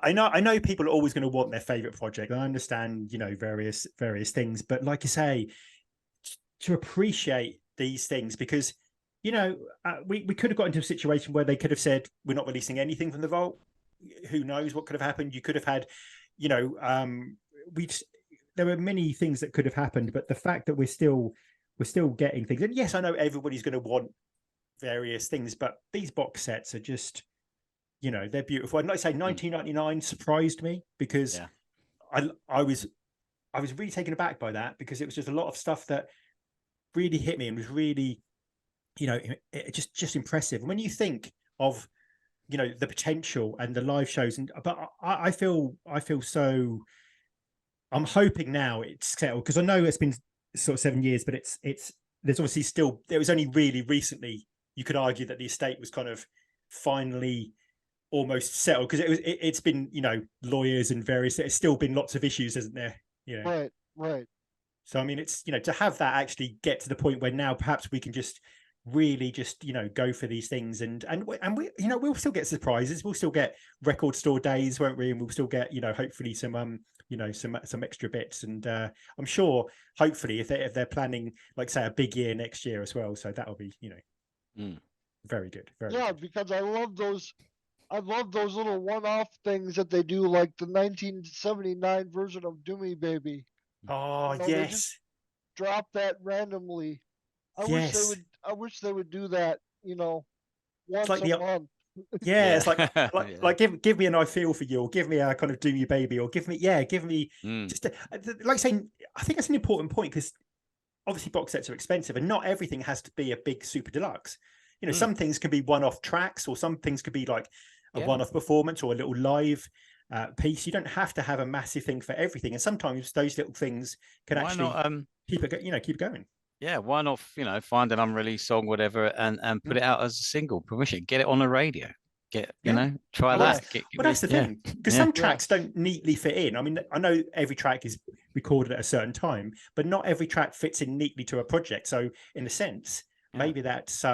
I know people are always going to want their favorite project. I understand, various things, but like you say, to appreciate these things, because we could have got into a situation where they could have said we're not releasing anything from the vault. Who knows what could have happened? You could have had, there were many things that could have happened, but the fact that we're still getting things, and yes, I know everybody's going to want various things, but these box sets are just, they're beautiful. And like I say, 1999 surprised me, because I was really taken aback by that, because it was just a lot of stuff that really hit me and was really, just impressive. And when you think of, the potential and the live shows, but I feel so, I'm hoping now it's settled, because I know it's been sort of 7 years, but there's obviously still, it was only really recently you could argue that the estate was kind of finally almost settled, because it's been, lawyers and various, there's still been lots of issues, isn't there? Right. So I mean, it's, to have that actually get to the point where now perhaps we can just really just, go for these things, and we, we'll still get surprises, we'll still get record store days, won't we? And we'll still get, hopefully some some extra bits, and I'm sure hopefully if they're planning, like say, a big year next year as well, so that'll be very good. Very good. Because I love those little one-off things that they do, like the 1979 version of "Do Me Baby." Oh, They just drop that randomly. I wish they would do that, once like a month. It's like give me an "I Feel For You," or give me a kind of "Do Me Baby," or give me just like saying, I think that's an important point, because obviously box sets are expensive and not everything has to be a big super deluxe. Some things can be one-off tracks, or some things could be like a one-off performance or a little live piece. You don't have to have a massive thing for everything, and sometimes those little things can keep it going. Yeah, why not, find an unreleased song, whatever, and put it out as a single, permission, get it on the radio, try that. But that's the thing, because some tracks don't neatly fit in. I mean, I know every track is recorded at a certain time, but not every track fits in neatly to a project. So in a sense, maybe that's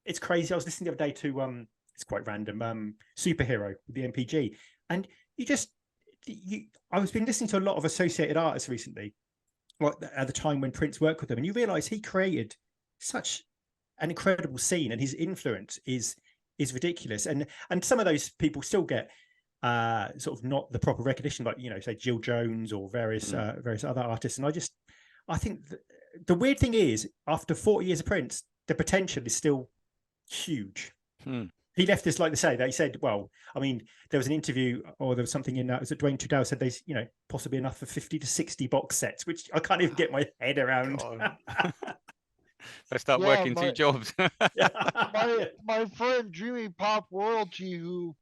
it's crazy. I was listening the other day to it's quite random, Superhero with the MPG, and I was been listening to a lot of associated artists recently, like at the time when Prince worked with them, and you realize he created such an incredible scene, and his influence is ridiculous, and some of those people still get sort of not the proper recognition, like, you know, say Jill Jones or various other artists. And I think the weird thing is, after 40 years of Prince, the potential is still huge. He left this, like they say, they said, well, I mean, there was an interview, or there was something in that, was it Dwayne Trudell said there's, you know, possibly enough for 50 to 60 box sets, which I can't even get my head around. They start working 2 jobs. my friend Dreamy Pop Royalty, who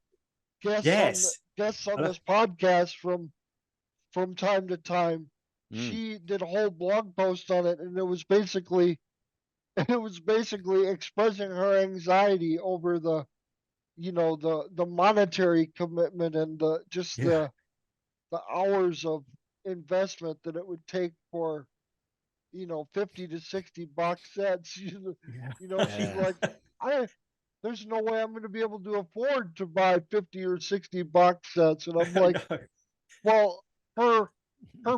guests on this podcast from time to time, she did a whole blog post on it, and it was basically expressing her anxiety over the, you know, the monetary commitment and the hours of investment that it would take for, you know, 50 to 60 box sets. You know, she's like, there's no way I'm going to be able to afford to buy 50 or 60 box sets. And I'm like, well, her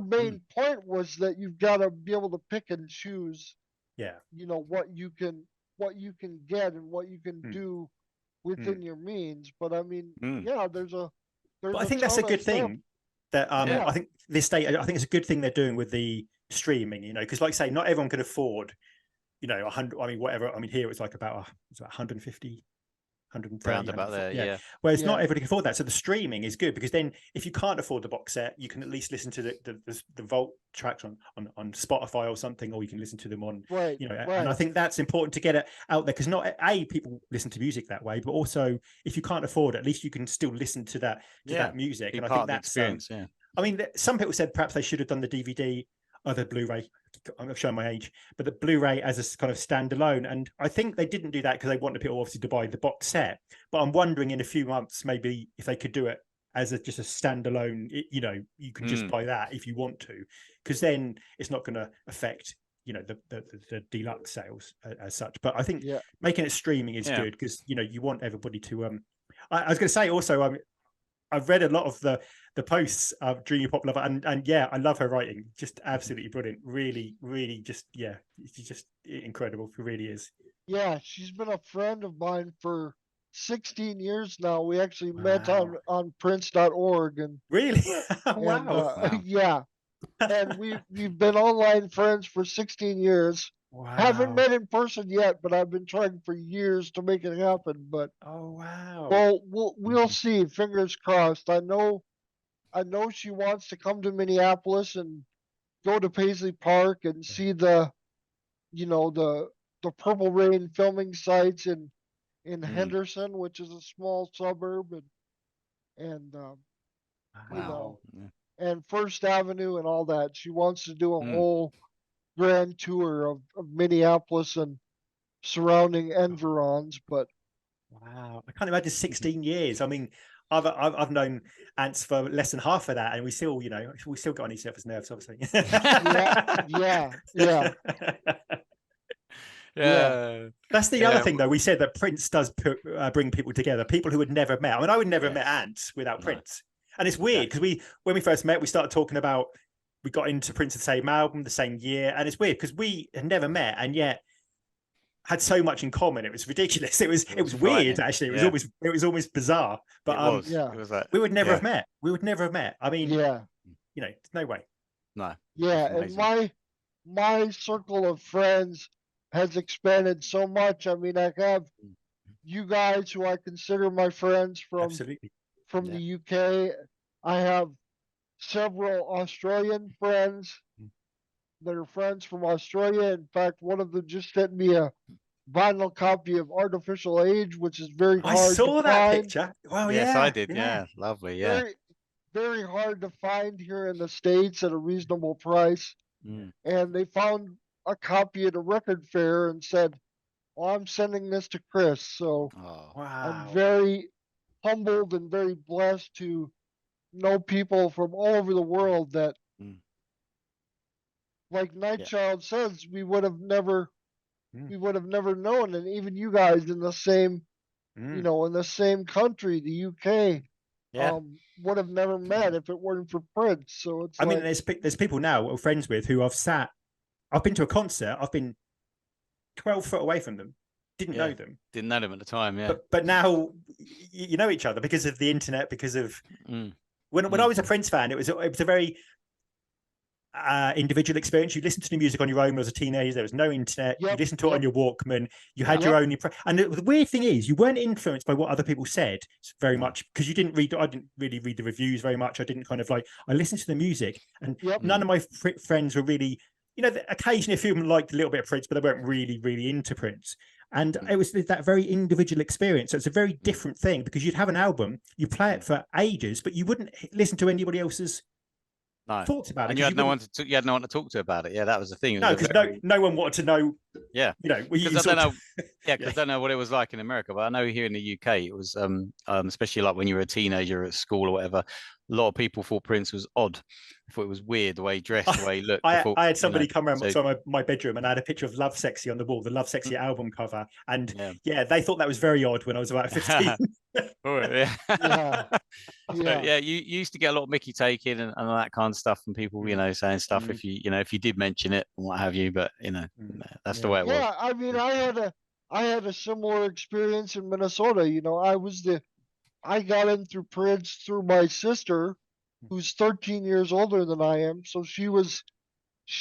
main point was that you've got to be able to pick and choose, you know, what you can get and what you can do within your means. But I mean, but I think that's a good thing that I think this state, I think it's a good thing they're doing with the streaming, you know, because like I say, not everyone can afford, you know, 100, I mean, whatever. I mean, here it's like about 150, 130, round about there, whereas not everybody can afford that. So the streaming is good, because then if you can't afford the box set, you can at least listen to the Vault tracks on Spotify or something, or you can listen to them on, you know, and I think that's important to get it out there, because not people listen to music that way, but also if you can't afford it, at least you can still listen to that music. Be and I part think of the that's experience. I mean, some people said perhaps they should have done the DVD or the Blu-ray. I'm showing my age, but the Blu-ray as a kind of standalone. And I think they didn't do that because they wanted people obviously to buy the box set. But I'm wondering in a few months, maybe if they could do it as just a standalone, you know, you can just buy that if you want to, because then it's not going to affect, you know, the deluxe sales as such. But I think making it streaming is good, because, you know, you want everybody to, I was going to say also, I've read a lot of the posts of Dreamy Pop Lover, and I love her writing. Just absolutely brilliant. Really, really, just she's just incredible. It really is. Yeah, she's been a friend of mine for 16 years now. We actually met on Prince.org, and really, wow. and we've been online friends for 16 years. Wow. Haven't met in person yet, but I've been trying for years to make it happen. But well, we'll see. Fingers crossed. I know she wants to come to Minneapolis and go to Paisley Park and see the Purple Rain filming sites in Henderson, which is a small suburb, and you know, and First Avenue and all that. She wants to do a whole grand tour of Minneapolis and surrounding environs. But wow, I can't imagine 16 years. I mean, I've known Ants for less than half of that, and we still got on each other's nerves, obviously. That's the other thing, though. We said that Prince does bring people together, people who had never met. I mean, I would never have met Ants without Prince. And it's weird because when we first met, we started talking about, we got into Prince the same album, the same year. And it's weird because we had never met and yet had so much in common. It was ridiculous. It was weird, actually. It was almost bizarre. But it was like, we would never have met. We would never have met. I mean, you know, there's no way. No. Yeah, and my circle of friends has expanded so much. I mean, I have you guys who I consider my friends from the UK. I have several Australian friends that are friends from Australia. In fact, one of them just sent me a vinyl copy of Artificial Age, which is very hard to find. I saw that picture. Wow, yes, I did. Yeah, lovely. Yeah. Very, very hard to find here in the States at a reasonable price. And they found a copy at a record fair and said, "Oh, I'm sending this to Chris." So I'm very humbled and very blessed to know people from all over the world that, like Nightchild says, we would have never known. And even you guys in the same, you know, in the same country, the UK, would have never met if it weren't for Prince. So it's, I mean, there's people now we're friends with who I've been to a concert, I've been 12 foot away from them, didn't know them. Didn't know them at the time. Yeah. But now you know each other because of the internet, because of when I was a Prince fan, it was a very individual experience. You listened to the music on your own when I was a teenager. There was no internet. You listened to it on your Walkman. You had your own and the weird thing is you weren't influenced by what other people said very much, because you didn't read. I didn't really read the reviews very much. I didn't kind of like, I listened to the music, and none of my friends were really, you know, occasionally a few of them liked a little bit of Prince, but they weren't really into Prince. And it was that very individual experience. So it's a very different thing, because you'd have an album, you play it for ages, but you wouldn't listen to anybody else's thoughts about it. And you had no one to you had no one to talk to about it. Yeah, that was the thing. No, because no one wanted to know. Yeah, you know, because I don't know. Yeah, because I don't know what it was like in America, but I know here in the UK it was especially like when you were a teenager at school or whatever. A lot of people thought Prince was odd. Thought it was weird the way he dressed, the way he looked. I had somebody come around to my bedroom, and I had a picture of Love Sexy on the wall, the Love Sexy album cover, and they thought that was very odd when I was about 15. Yeah, you used to get a lot of Mickey taking and that kind of stuff, and people, you know, saying stuff if you did mention it and what have you, but you know, that's the way it was. Yeah, I mean, I had a similar experience in Minnesota. You know, I got in through Prince through my sister, who's 13 years older than I am. So she was,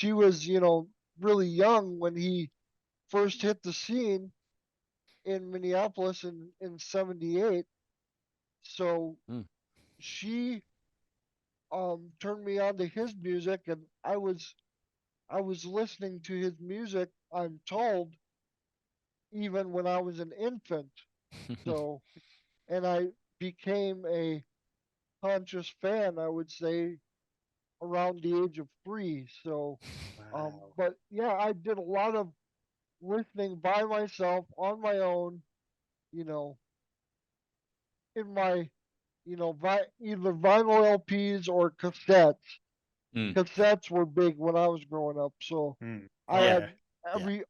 you know, really young when he first hit the scene in Minneapolis in 78. So she turned me on to his music, and I was listening to his music, I'm told, even when I was an infant. So, and I became a conscious fan, I would say, around the age of 3. So, but yeah, I did a lot of listening by myself on my own, you know, in my, you know, either vinyl LPs or cassettes. Cassettes were big when I was growing up, so I had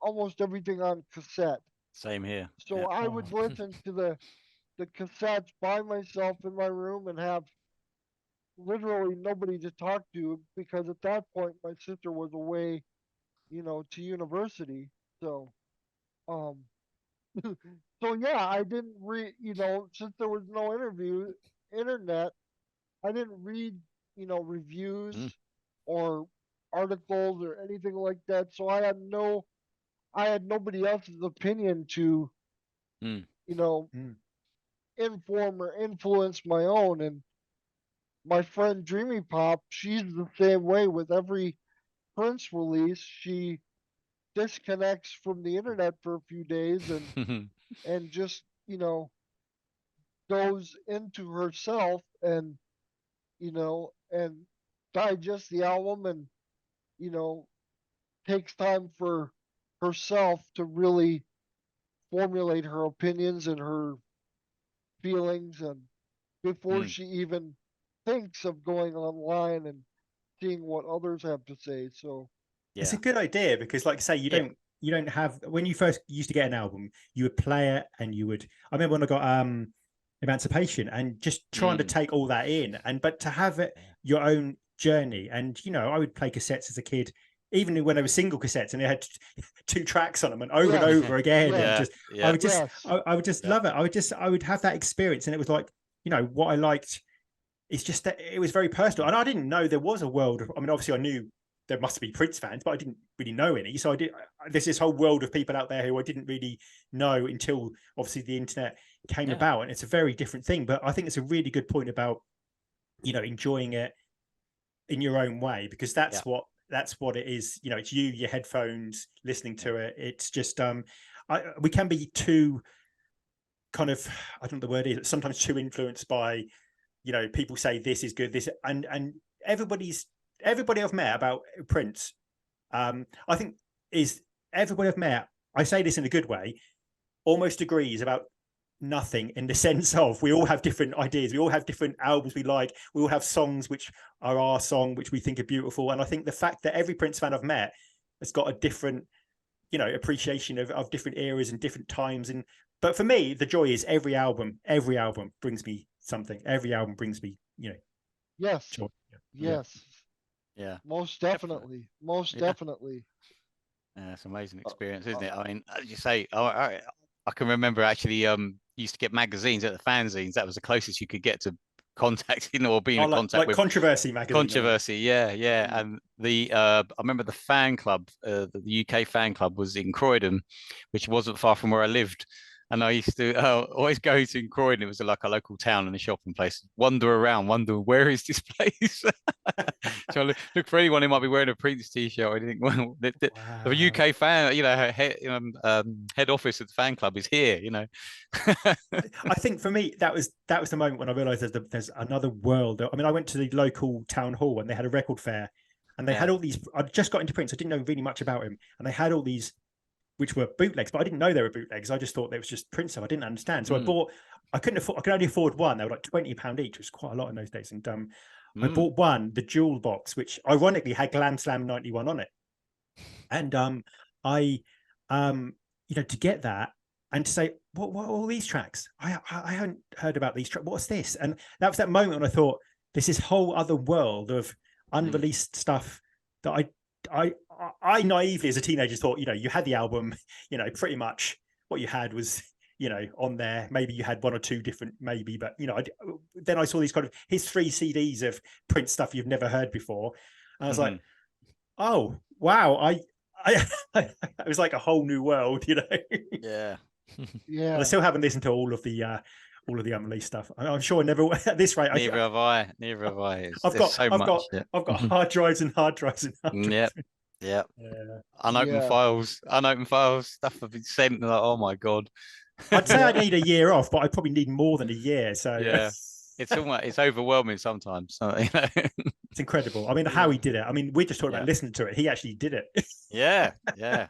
almost everything on cassette. Same here. So I would listen to the cassettes by myself in my room and have literally nobody to talk to, because at that point my sister was away, you know, to university. So, so yeah, I didn't read, you know, since there was no internet, I didn't read, you know, reviews or articles or anything like that. So I had nobody else's opinion to, you know, inform or influence my own. And my friend Dreamy Pop, she's the same way with every Prince release. She disconnects from the internet for a few days and just, you know, goes into herself and, you know, and digests the album and, you know, takes time for herself to really formulate her opinions and her feelings, and before she even thinks of going online and seeing what others have to say. So it's a good idea, because like I say, you don't have, when you first used to get an album, you would play it and you would, I remember when I got Emancipation, and just trying to take all that in, but to have it your own journey. And you know, I would play cassettes as a kid, even when they were single cassettes and they had 2 tracks on them, and over and over again. And I would just love it. I would have that experience, and it was like, you know, what I liked. It's just that it was very personal, and I didn't know there was a world of, I mean, obviously I knew there must be Prince fans, but I didn't really know any. So there's this whole world of people out there who I didn't really know until obviously the internet came about, and it's a very different thing. But I think it's a really good point about, you know, enjoying it in your own way, because that's what it is. You know, it's you, your headphones, listening to it. It's just we can be too kind of, I don't know the word is, sometimes too influenced by, you know, people say this is good, this, and everybody I've met about Prince, I think is everybody I've met, I say this in a good way, almost agrees about nothing, in the sense of we all have different ideas, we all have different albums we like, we all have songs which are our song, which we think are beautiful. And I think the fact that every Prince fan I've met has got a different, you know, appreciation of different eras and different times. And but for me, the joy is every album brings me something. Every album brings me, you know, joy. Yeah, most definitely. Yeah, it's an amazing experience, isn't it? I mean, as you say, I can remember actually used to get magazines at the fanzines. That was the closest you could get to contacting or being Oh, in contact like with Controversy magazine. controversy. Yeah, yeah. Mm. And the I remember the fan club, the UK fan club was in Croydon, which wasn't far from where I lived. And I used to always go to Croydon. It was like a local town and a shopping place. Wander around, wonder where is this place? So look for anyone who might be wearing a Prince t-shirt or anything. Well, the Wow. UK fan, head office of the fan club is here. I think for me that was the moment when I realised there's another world. I mean, I went to the local town hall and they had a record fair, and they had all these. I'd just got into Prince. I didn't know really much about him, and they had all these, which were bootlegs, but I didn't know they were bootlegs. I just thought they was just Prince stuff. I didn't understand, so I bought. I could only afford one. They were like £20 each, which was quite a lot in those days. And I bought one, the jewel box, which ironically had Glam Slam 91 on it. And I to get that and to say, what are all these tracks? I haven't heard about these tracks. What's this? And that was that moment when I thought, this is whole other world of unreleased stuff that I naively as a teenager thought, you had the album, pretty much what you had was, on there. Maybe you had one or two different, maybe, but then I saw these kind of his 3 CDs of Prince stuff you've never heard before. And I was like, oh wow, it was like a whole new world, Yeah. Yeah. But I still haven't listened to all of the unreleased stuff. I'm sure I never at this rate. Neither have I. I've got hard drives and hard drives and hard drives. Yep. Yeah. Unopened files, stuff have been sent. Like, oh my god. I'd say I need a year off, but I probably need more than a year. So yeah, it's overwhelming sometimes. So, it's incredible. I mean, how he did it. I mean, we're just talking about listening to it. He actually did it. yeah. Yeah.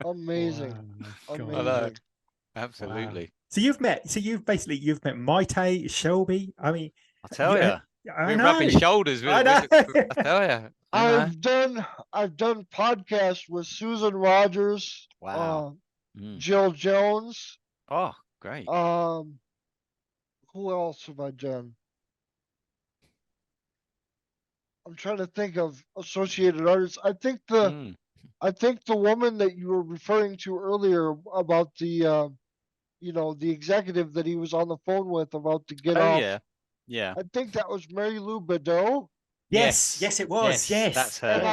Amazing. Wow, Amazing. Absolutely. Wow. So you've met Maite, Shelby. I mean, I tell you. We're rubbing shoulders. I tell you. I've done podcasts with Susan Rogers. Wow. Jill Jones. Oh, great. Who else have I done? I'm trying to think of associated artists. I think the woman that you were referring to earlier about the the executive that he was on the phone with about to get off. Yeah. I think that was Mary Lou Bedeau. Yes, it was. Yes, that's her. And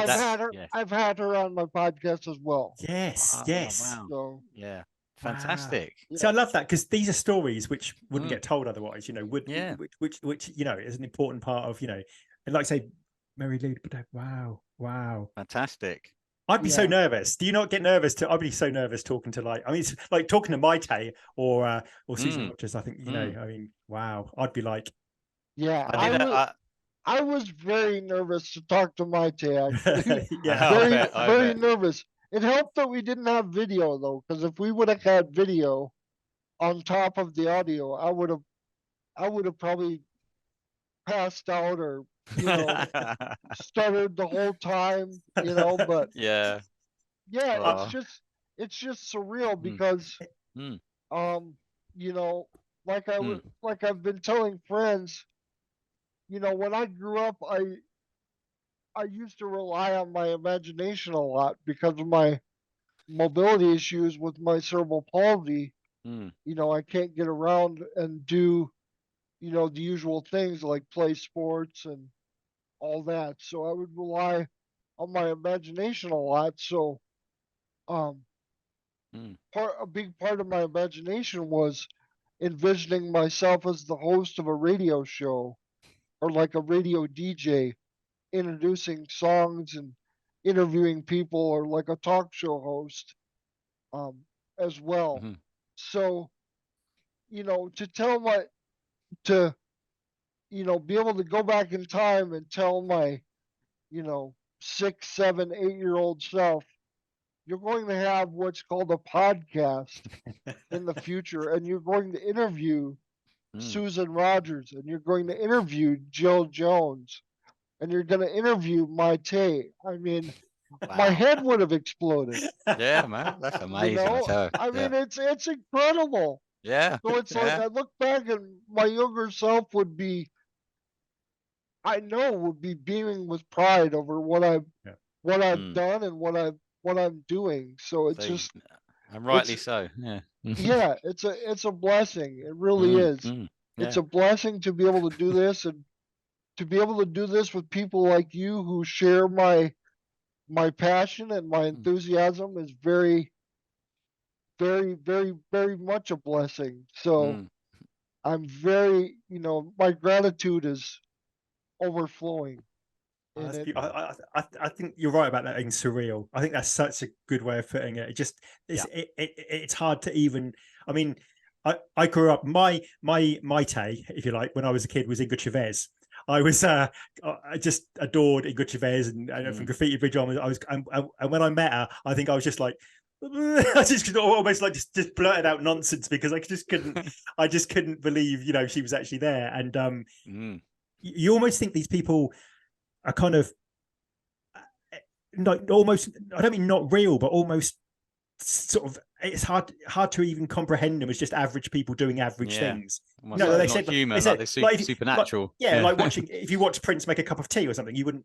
I've had her on my podcast as well. Yes. Wow. So, yeah. Fantastic. Wow. So I love that because these are stories which wouldn't get told otherwise, which is an important part of, and like I say, Mary Lou Bedeau. Wow. Fantastic. I'd be so nervous. Do you not get nervous? I'd be so nervous talking to it's like talking to Maite or Susan Rogers. I think, I mean, wow. I'd be like, yeah, I was very nervous to talk to Maite, actually. Very nervous. It helped that we didn't have video though, because if we would have had video on top of the audio, I would have probably passed out or stuttered the whole time, but it's just surreal because like I've been telling friends, when I grew up, I used to rely on my imagination a lot because of my mobility issues with my cerebral palsy. I can't get around and do, the usual things like play sports and all that. So I would rely on my imagination a lot. So, a big part of my imagination was envisioning myself as the host of a radio show or like a radio DJ, introducing songs and interviewing people, or like a talk show host as well. So, to be able to go back in time and tell my 6, 7, 8-year-old self, you're going to have what's called a podcast in the future, and you're going to interview Susan Rogers, and you're going to interview Jill Jones, and you're going to interview Maite. I mean, my head would have exploded. Yeah, man, that's amazing. I mean, it's incredible. Yeah. So it's like I look back and my younger self would be beaming with pride over what I've done and what I've what I'm doing. So it's So, just, and rightly it's, so. Yeah. yeah, it's a blessing. It really Mm, is. It's yeah. a blessing to be able to do this, and to be able to do this with people like you who share my passion and my Mm, enthusiasm is very, very, very, very much a blessing. So mm. I'm very, my gratitude is overflowing. Oh, And that's it, beautiful. I think you're right about that being surreal. I think that's such a good way of putting it. It just Yeah. it's hard to even. I mean, I grew up. My tay, if you like, when I was a kid, was Inga Chavez. I just adored Inga Chavez and from Graffiti Bridge on. And when I met her, I think I was just like. I just could almost like just blurted out nonsense because I just couldn't believe she was actually there. And you almost think these people are kind of like almost, I don't mean not real, but almost sort of, it's hard to even comprehend them as just average people doing average Yeah. things. Almost like They not said human, they said like they're like supernatural. like watching, if you watch Prince make a cup of tea or something, you wouldn't,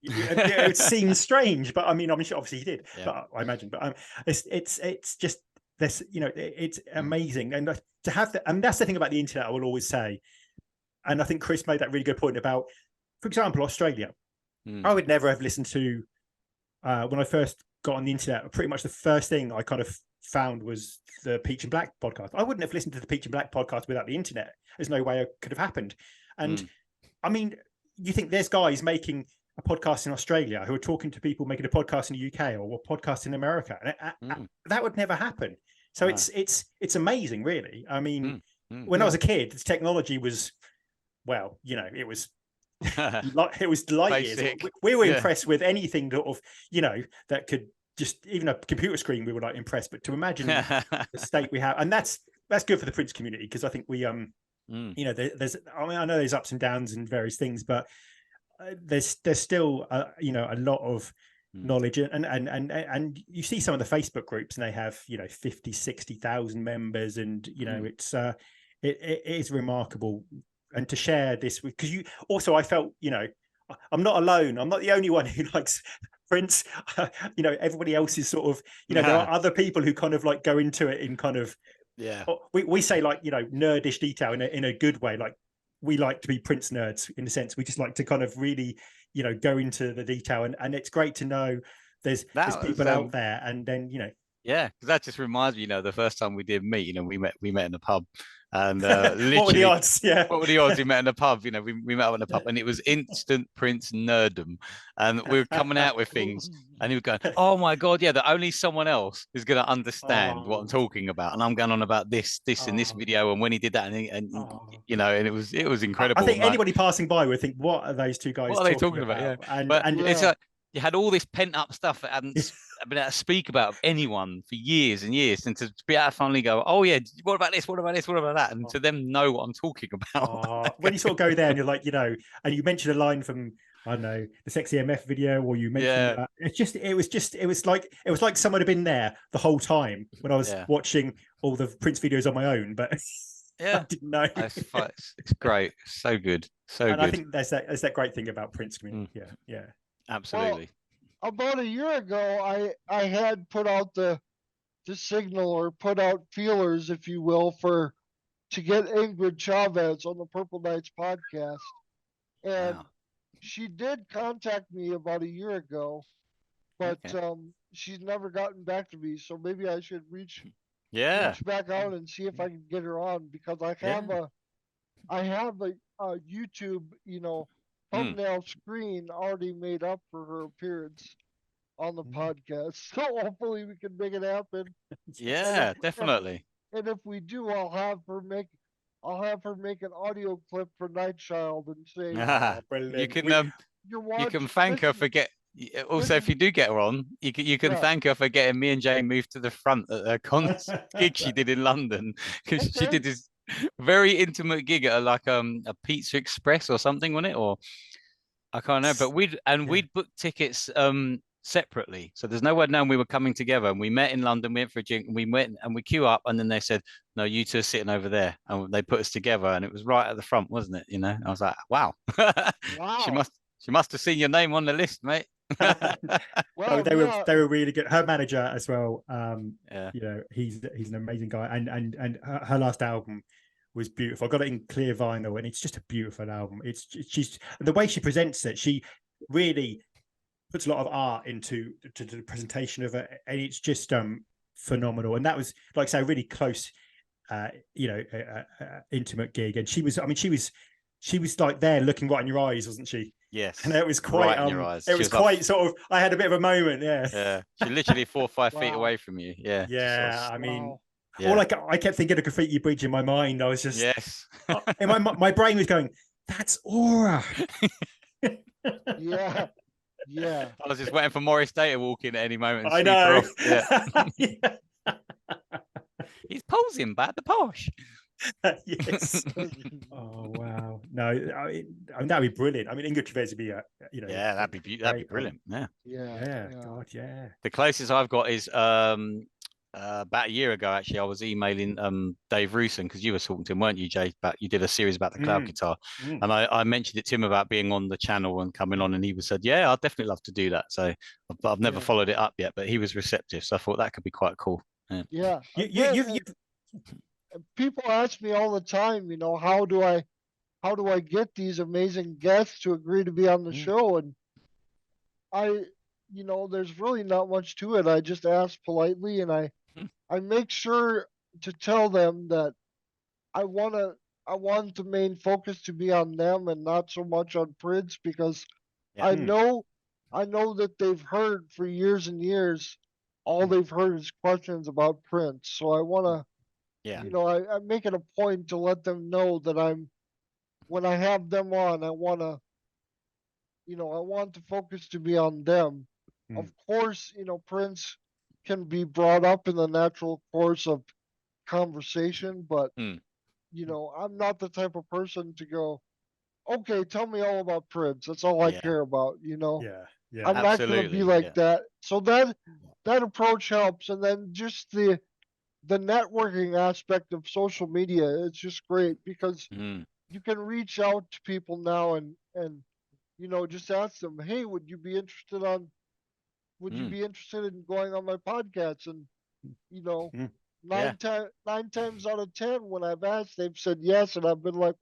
it would seem strange, but I mean sure, obviously he did, Yeah. but I imagine, but it's just this, it's amazing. And to have that, and that's the thing about the internet, I will always say. And I think Chris made that really good point about, for example, Australia. I would never have listened to, when I first got on the internet, pretty much the first thing I kind of found was the Peach and Black podcast. I wouldn't have listened to the Peach and Black podcast without the internet. There's no way it could have happened. And I mean, you think there's guys making a podcast in Australia who are talking to people making a podcast in the UK or a podcast in America. And that would never happen. So No. it's amazing, really. I mean, when I Yeah. was a kid, this technology was, well, it was it was light years. Basic. We were Yeah. impressed with anything that of that could just, even a computer screen, we were like impressed. But to imagine the state we have, and that's good for the Prince community, because I think we there's, I mean, I know there's ups and downs and various things, but there's still a lot of knowledge, and you see some of the Facebook groups and they have 50,000-60,000 members, and it is remarkable. And to share this with, because you also, I felt, I'm not alone. I'm not the only one who likes Prince. Everybody else is sort of, there are other people who kind of like go into it in kind of, we say like, nerdish detail in a good way. Like, we like to be Prince nerds, in a sense. We just like to kind of really, go into the detail. And it's great to know there's people out there. And then, yeah, because that just reminds me, the first time we did meet, we met in a pub, and literally, what were the odds? Yeah, what were the odds? We met in a pub. We met up in a pub, and it was instant Prince nerdom, and we were coming out with things, and he was going, "Oh my god, yeah, that only someone else is going to understand what I'm talking about," and I'm going on about this in this video, and when he did that, and and it was incredible. I think anybody passing by would think, "What are those two guys? What are they talking about?" Yeah, and it's like you had all this pent up stuff that hadn't been able to speak about anyone for years and years, and to be able to finally go, "Oh yeah, what about this? What about this? What about that?" And to them know what I'm talking about. When you sort of go there and you're like, and you mention a line from, I don't know, the Sexy MF video, or you mentioned it was like someone had been there the whole time when I was watching all the Prince videos on my own, but I didn't know. It's great, so good, so and good. I think there's that great thing about Prince community. Yeah, absolutely. Well, about a year ago, I had put out the signal, or put out feelers, if you will, to get Ingrid Chavez on the Purple Knights podcast, and she did contact me about a year ago, but she's never gotten back to me. So maybe I should reach back out and see if I can get her on, because I have a YouTube thumbnail screen already made up for her appearance on the podcast. So hopefully we can make it happen. Yeah, definitely. And if we do, I'll have her make an audio clip for Nightchild and say, you can thank her for also, if you do get her on, you can thank her for getting me and Jay moved to the front at a gig she did in London, because she did this very intimate gig at a Pizza Express or something, wasn't it? Or I can't know, but we'd booked tickets separately, so there's no word known we were coming together, and we met in London, we went for a drink, and we went and we queue up, and then they said, "No, you two are sitting over there," and they put us together, and it was right at the front, wasn't it? I was like, wow. wow. She must have seen your name on the list, mate. Oh, Well, yeah, they were really good. Her manager as well. Yeah. You know, he's an amazing guy, and her last album was beautiful. I got it in clear vinyl, and it's just a beautiful album. She's the way she presents it. She really puts a lot of art into to the presentation of it, and it's just phenomenal. And that was, like I say, a really close, you know, intimate gig. And she was, I mean, she was like there looking right in your eyes, wasn't she? Yes. And it was quite, right in your eyes. it She was like, quite sort of, I had a bit of a moment, yeah. yeah. She's literally 4 or 5 feet Wow. away from you. Yeah. Yeah, I mean, wow. Yeah. all I kept thinking of Graffiti Bridge in my mind. I was just, Yes. in my brain was going, that's Aura. Yeah, yeah. I was just waiting for Morris Day to walk in at any moment. And I sweep her know. off. Yeah. Yeah. He's posing by the posh. Yes. Oh wow. No, I mean that'd be brilliant. I mean, Ingrid Chavez would be a, you know. Yeah, that'd be great, brilliant. Yeah. Yeah, Yeah. yeah. God, yeah. The closest I've got is about a year ago. Actually, I was emailing Dave Rusin, because you were talking to him, weren't you, Jay? But you did a series about the cloud guitar, and I mentioned it to him about being on the channel and coming on, and he was said, "Yeah, I'd definitely love to do that." So, but I've never Yeah. followed it up yet. But he was receptive, so I thought that could be quite cool. Yeah. You People ask me all the time, you know, how do I get these amazing guests to agree to be on the show? And you know, there's really not much to it. I just ask politely, and I make sure to tell them that I want the main focus to be on them and not so much on Prince, because Yeah. I know that they've heard for years and years, all they've heard is questions about Prince. So I want to, Yeah. you know, I make it a point to let them know that when I have them on, I want to, you know, I want the focus to be on them. Of course, you know, Prince can be brought up in the natural course of conversation, but you know, I'm not the type of person to go, okay, tell me all about Prince. That's all I Yeah. care about, you know. Yeah. Yeah. I'm not going to be Absolutely, like yeah. that. So that approach helps, and then just the networking aspect of social media, it's just great because you can reach out to people now and you know, just ask them, hey, would you be interested in going on my podcast? And you know, Yeah. 9 times out of 10 when I've asked, they've said yes, and I've been like,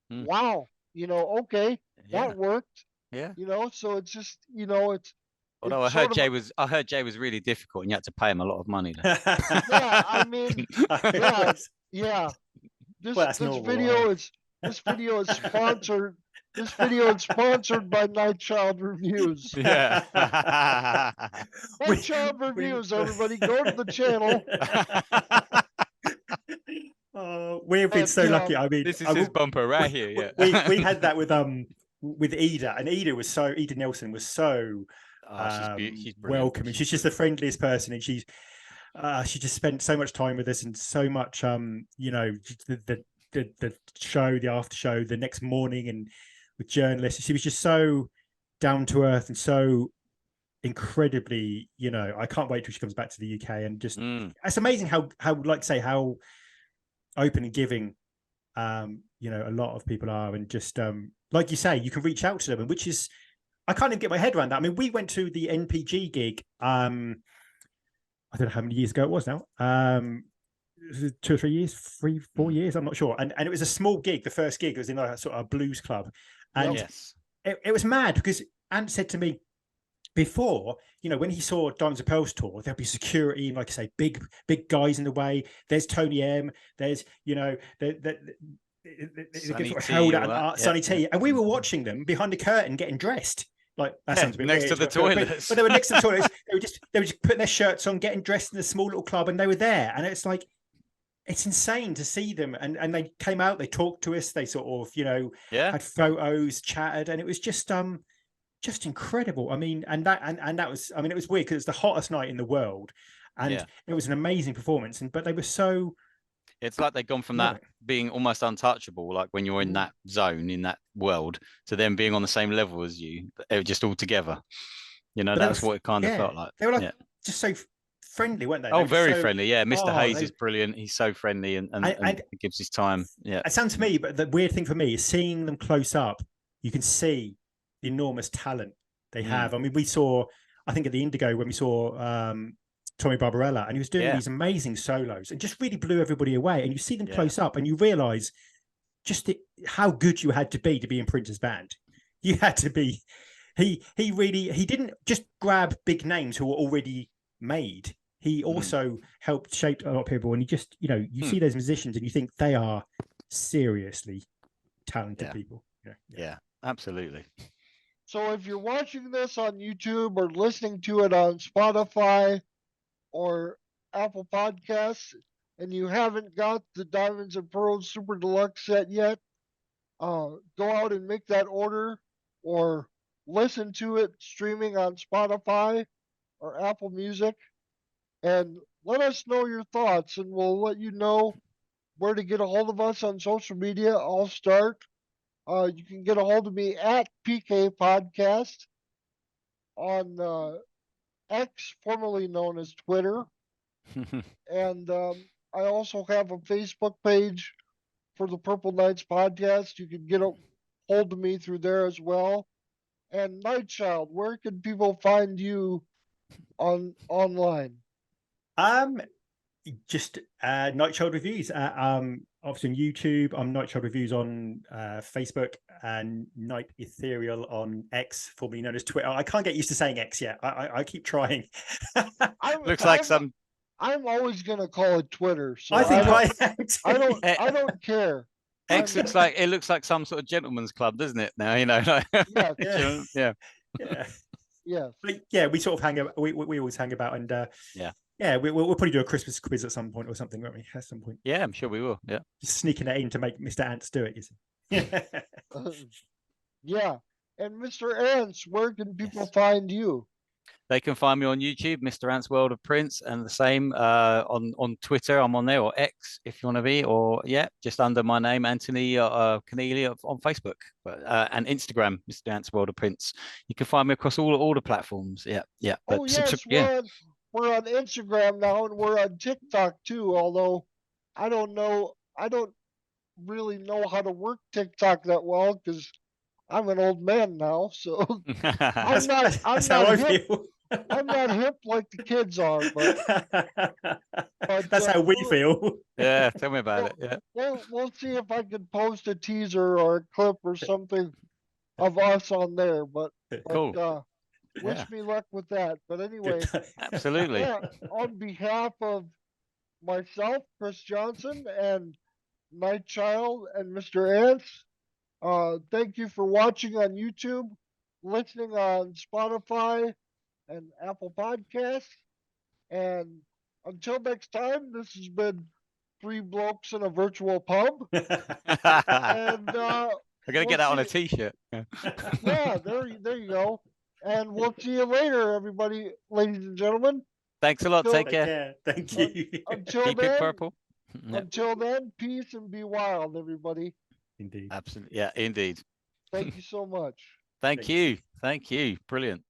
wow, you know, okay, Yeah. that worked. Yeah. You know, so it's just, you know, Although I sort heard of Jay was really difficult, and you had to pay him a lot of money. yeah, I mean, yeah, yeah. Well, that's This normal, video right? is this video is sponsored. This video is sponsored by Night Child Reviews. Yeah. Night Child Reviews, everybody, go to the channel. We have been so lucky. I mean, This is his bumper right here. we Yeah. had that with Ida, and Ida Nelson was so She's brilliant. welcoming. She's just the friendliest person, and she just spent so much time with us, and so much you know, the show, the after show, the next morning, and with journalists. She was just so down to earth and so incredibly, you know, I can't wait till she comes back to the UK. And just it's amazing how like say how open and giving you know, a lot of people are, and just like you say, you can reach out to them, and which is, I can't even get my head around that. I mean, we went to the NPG gig I don't know how many years ago it was now, 2 or 3 years, 4 years, I'm not sure, and it was a small gig. The first gig was in a sort of blues club, and Yes. it was mad because Ant said to me before, you know, when he saw Diamonds and Pearls tour, there'll be security and, like I say, big guys in the way. There's Tony M. There's, you know, they get sort of held out, Sonny T. And we were watching them behind the curtain getting dressed. Like, that sounds a bit next weird, to the toilets. but they were next to the toilets. They were just putting their shirts on, getting dressed in a small little club, and they were there. And it's like, it's insane to see them. And they came out, they talked to us, they sort of, you know, had photos, chatted, and it was just incredible. I mean, and that was, I mean, it was weird because it's the hottest night in the world, and it was an amazing performance. But they were so, it's like they've gone from that being almost untouchable, like when you're in that zone, in that world, to them being on the same level as you, just all together. You know, that's what it kind of felt like. They were like just so friendly, weren't they? Oh, they were very so friendly. Yeah, Mr. Hayes is brilliant. He's so friendly and gives his time. Yeah. It sounds to me, but the weird thing for me is seeing them close up. You can see the enormous talent They have. I mean, we saw, I think at the Indigo when we saw Tommy Barbarella, and he was doing these amazing solos and just really blew everybody away. And you see them close up and you realize just how good you had to be in Prince's band. You had to be. He didn't just grab big names who were already made. He also helped shape a lot of people. And you just, you see those musicians and you think they are seriously talented people. Yeah, absolutely. So if you're watching this on YouTube or listening to it on Spotify or Apple Podcasts, and you haven't got the Diamonds and Pearls Super Deluxe set yet, go out and make that order, or listen to it streaming on Spotify or Apple Music, and let us know your thoughts, and we'll let you know where to get a hold of us on social media. I'll start. You can get a hold of me at PK Podcast on X, formerly known as Twitter. And I also have a Facebook page for the Purple Knights podcast. You can get a hold of me through there as well. And Nightchild, where can people find you online? Just Nightchild Reviews. Obviously on YouTube. I'm Nightchild Reviews on Facebook, and Night Ethereal on X, formerly known as Twitter. I can't get used to saying X yet. I keep trying. Looks like some. I'm always gonna call it Twitter. So I think I don't care. X looks like some sort of gentleman's club, doesn't it? Now Yes. Yes. But yeah, we sort of hang about. We always hang about, and we'll probably do a Christmas quiz at some point or something, won't we? At some point. Yeah, I'm sure we will. Yeah. Just sneaking it in to make Mr. Ants do it, you see. Yeah. And Mr. Ants, where can people find you? They can find me on YouTube, Mr. Ants World of Prince, and the same on Twitter. I'm on there, or X if you want to be, or just under my name, Anthony Keneally on Facebook, and Instagram, Mr. Ants World of Prince. You can find me across all the platforms. Yeah. Oh yes, we're on Instagram now, and we're on TikTok too. Although I don't really know how to work TikTok that well because I'm an old man now. So I'm not hip like the kids are, but that's how we feel. Yeah, tell me about it. Yeah, we'll see if I can post a teaser or a clip or something of us on there. But cool. Wish me luck with that. But anyway, absolutely. On behalf of myself, Chris Johnson, and Nightchild and Mr. Ants, thank you for watching on YouTube, listening on Spotify and Apple Podcasts. And until next time, this has been 3 Blokes in a Virtual Pub. And I'm gonna get that on a t-shirt. Yeah, there you go. And we'll see you later, everybody, ladies and gentlemen. Thanks a lot. Take care. Thank you. Until then, purple. Until then, peace and be wild, everybody. Indeed. Absolutely. Yeah, indeed. Thank you so much. Thank you. Brilliant.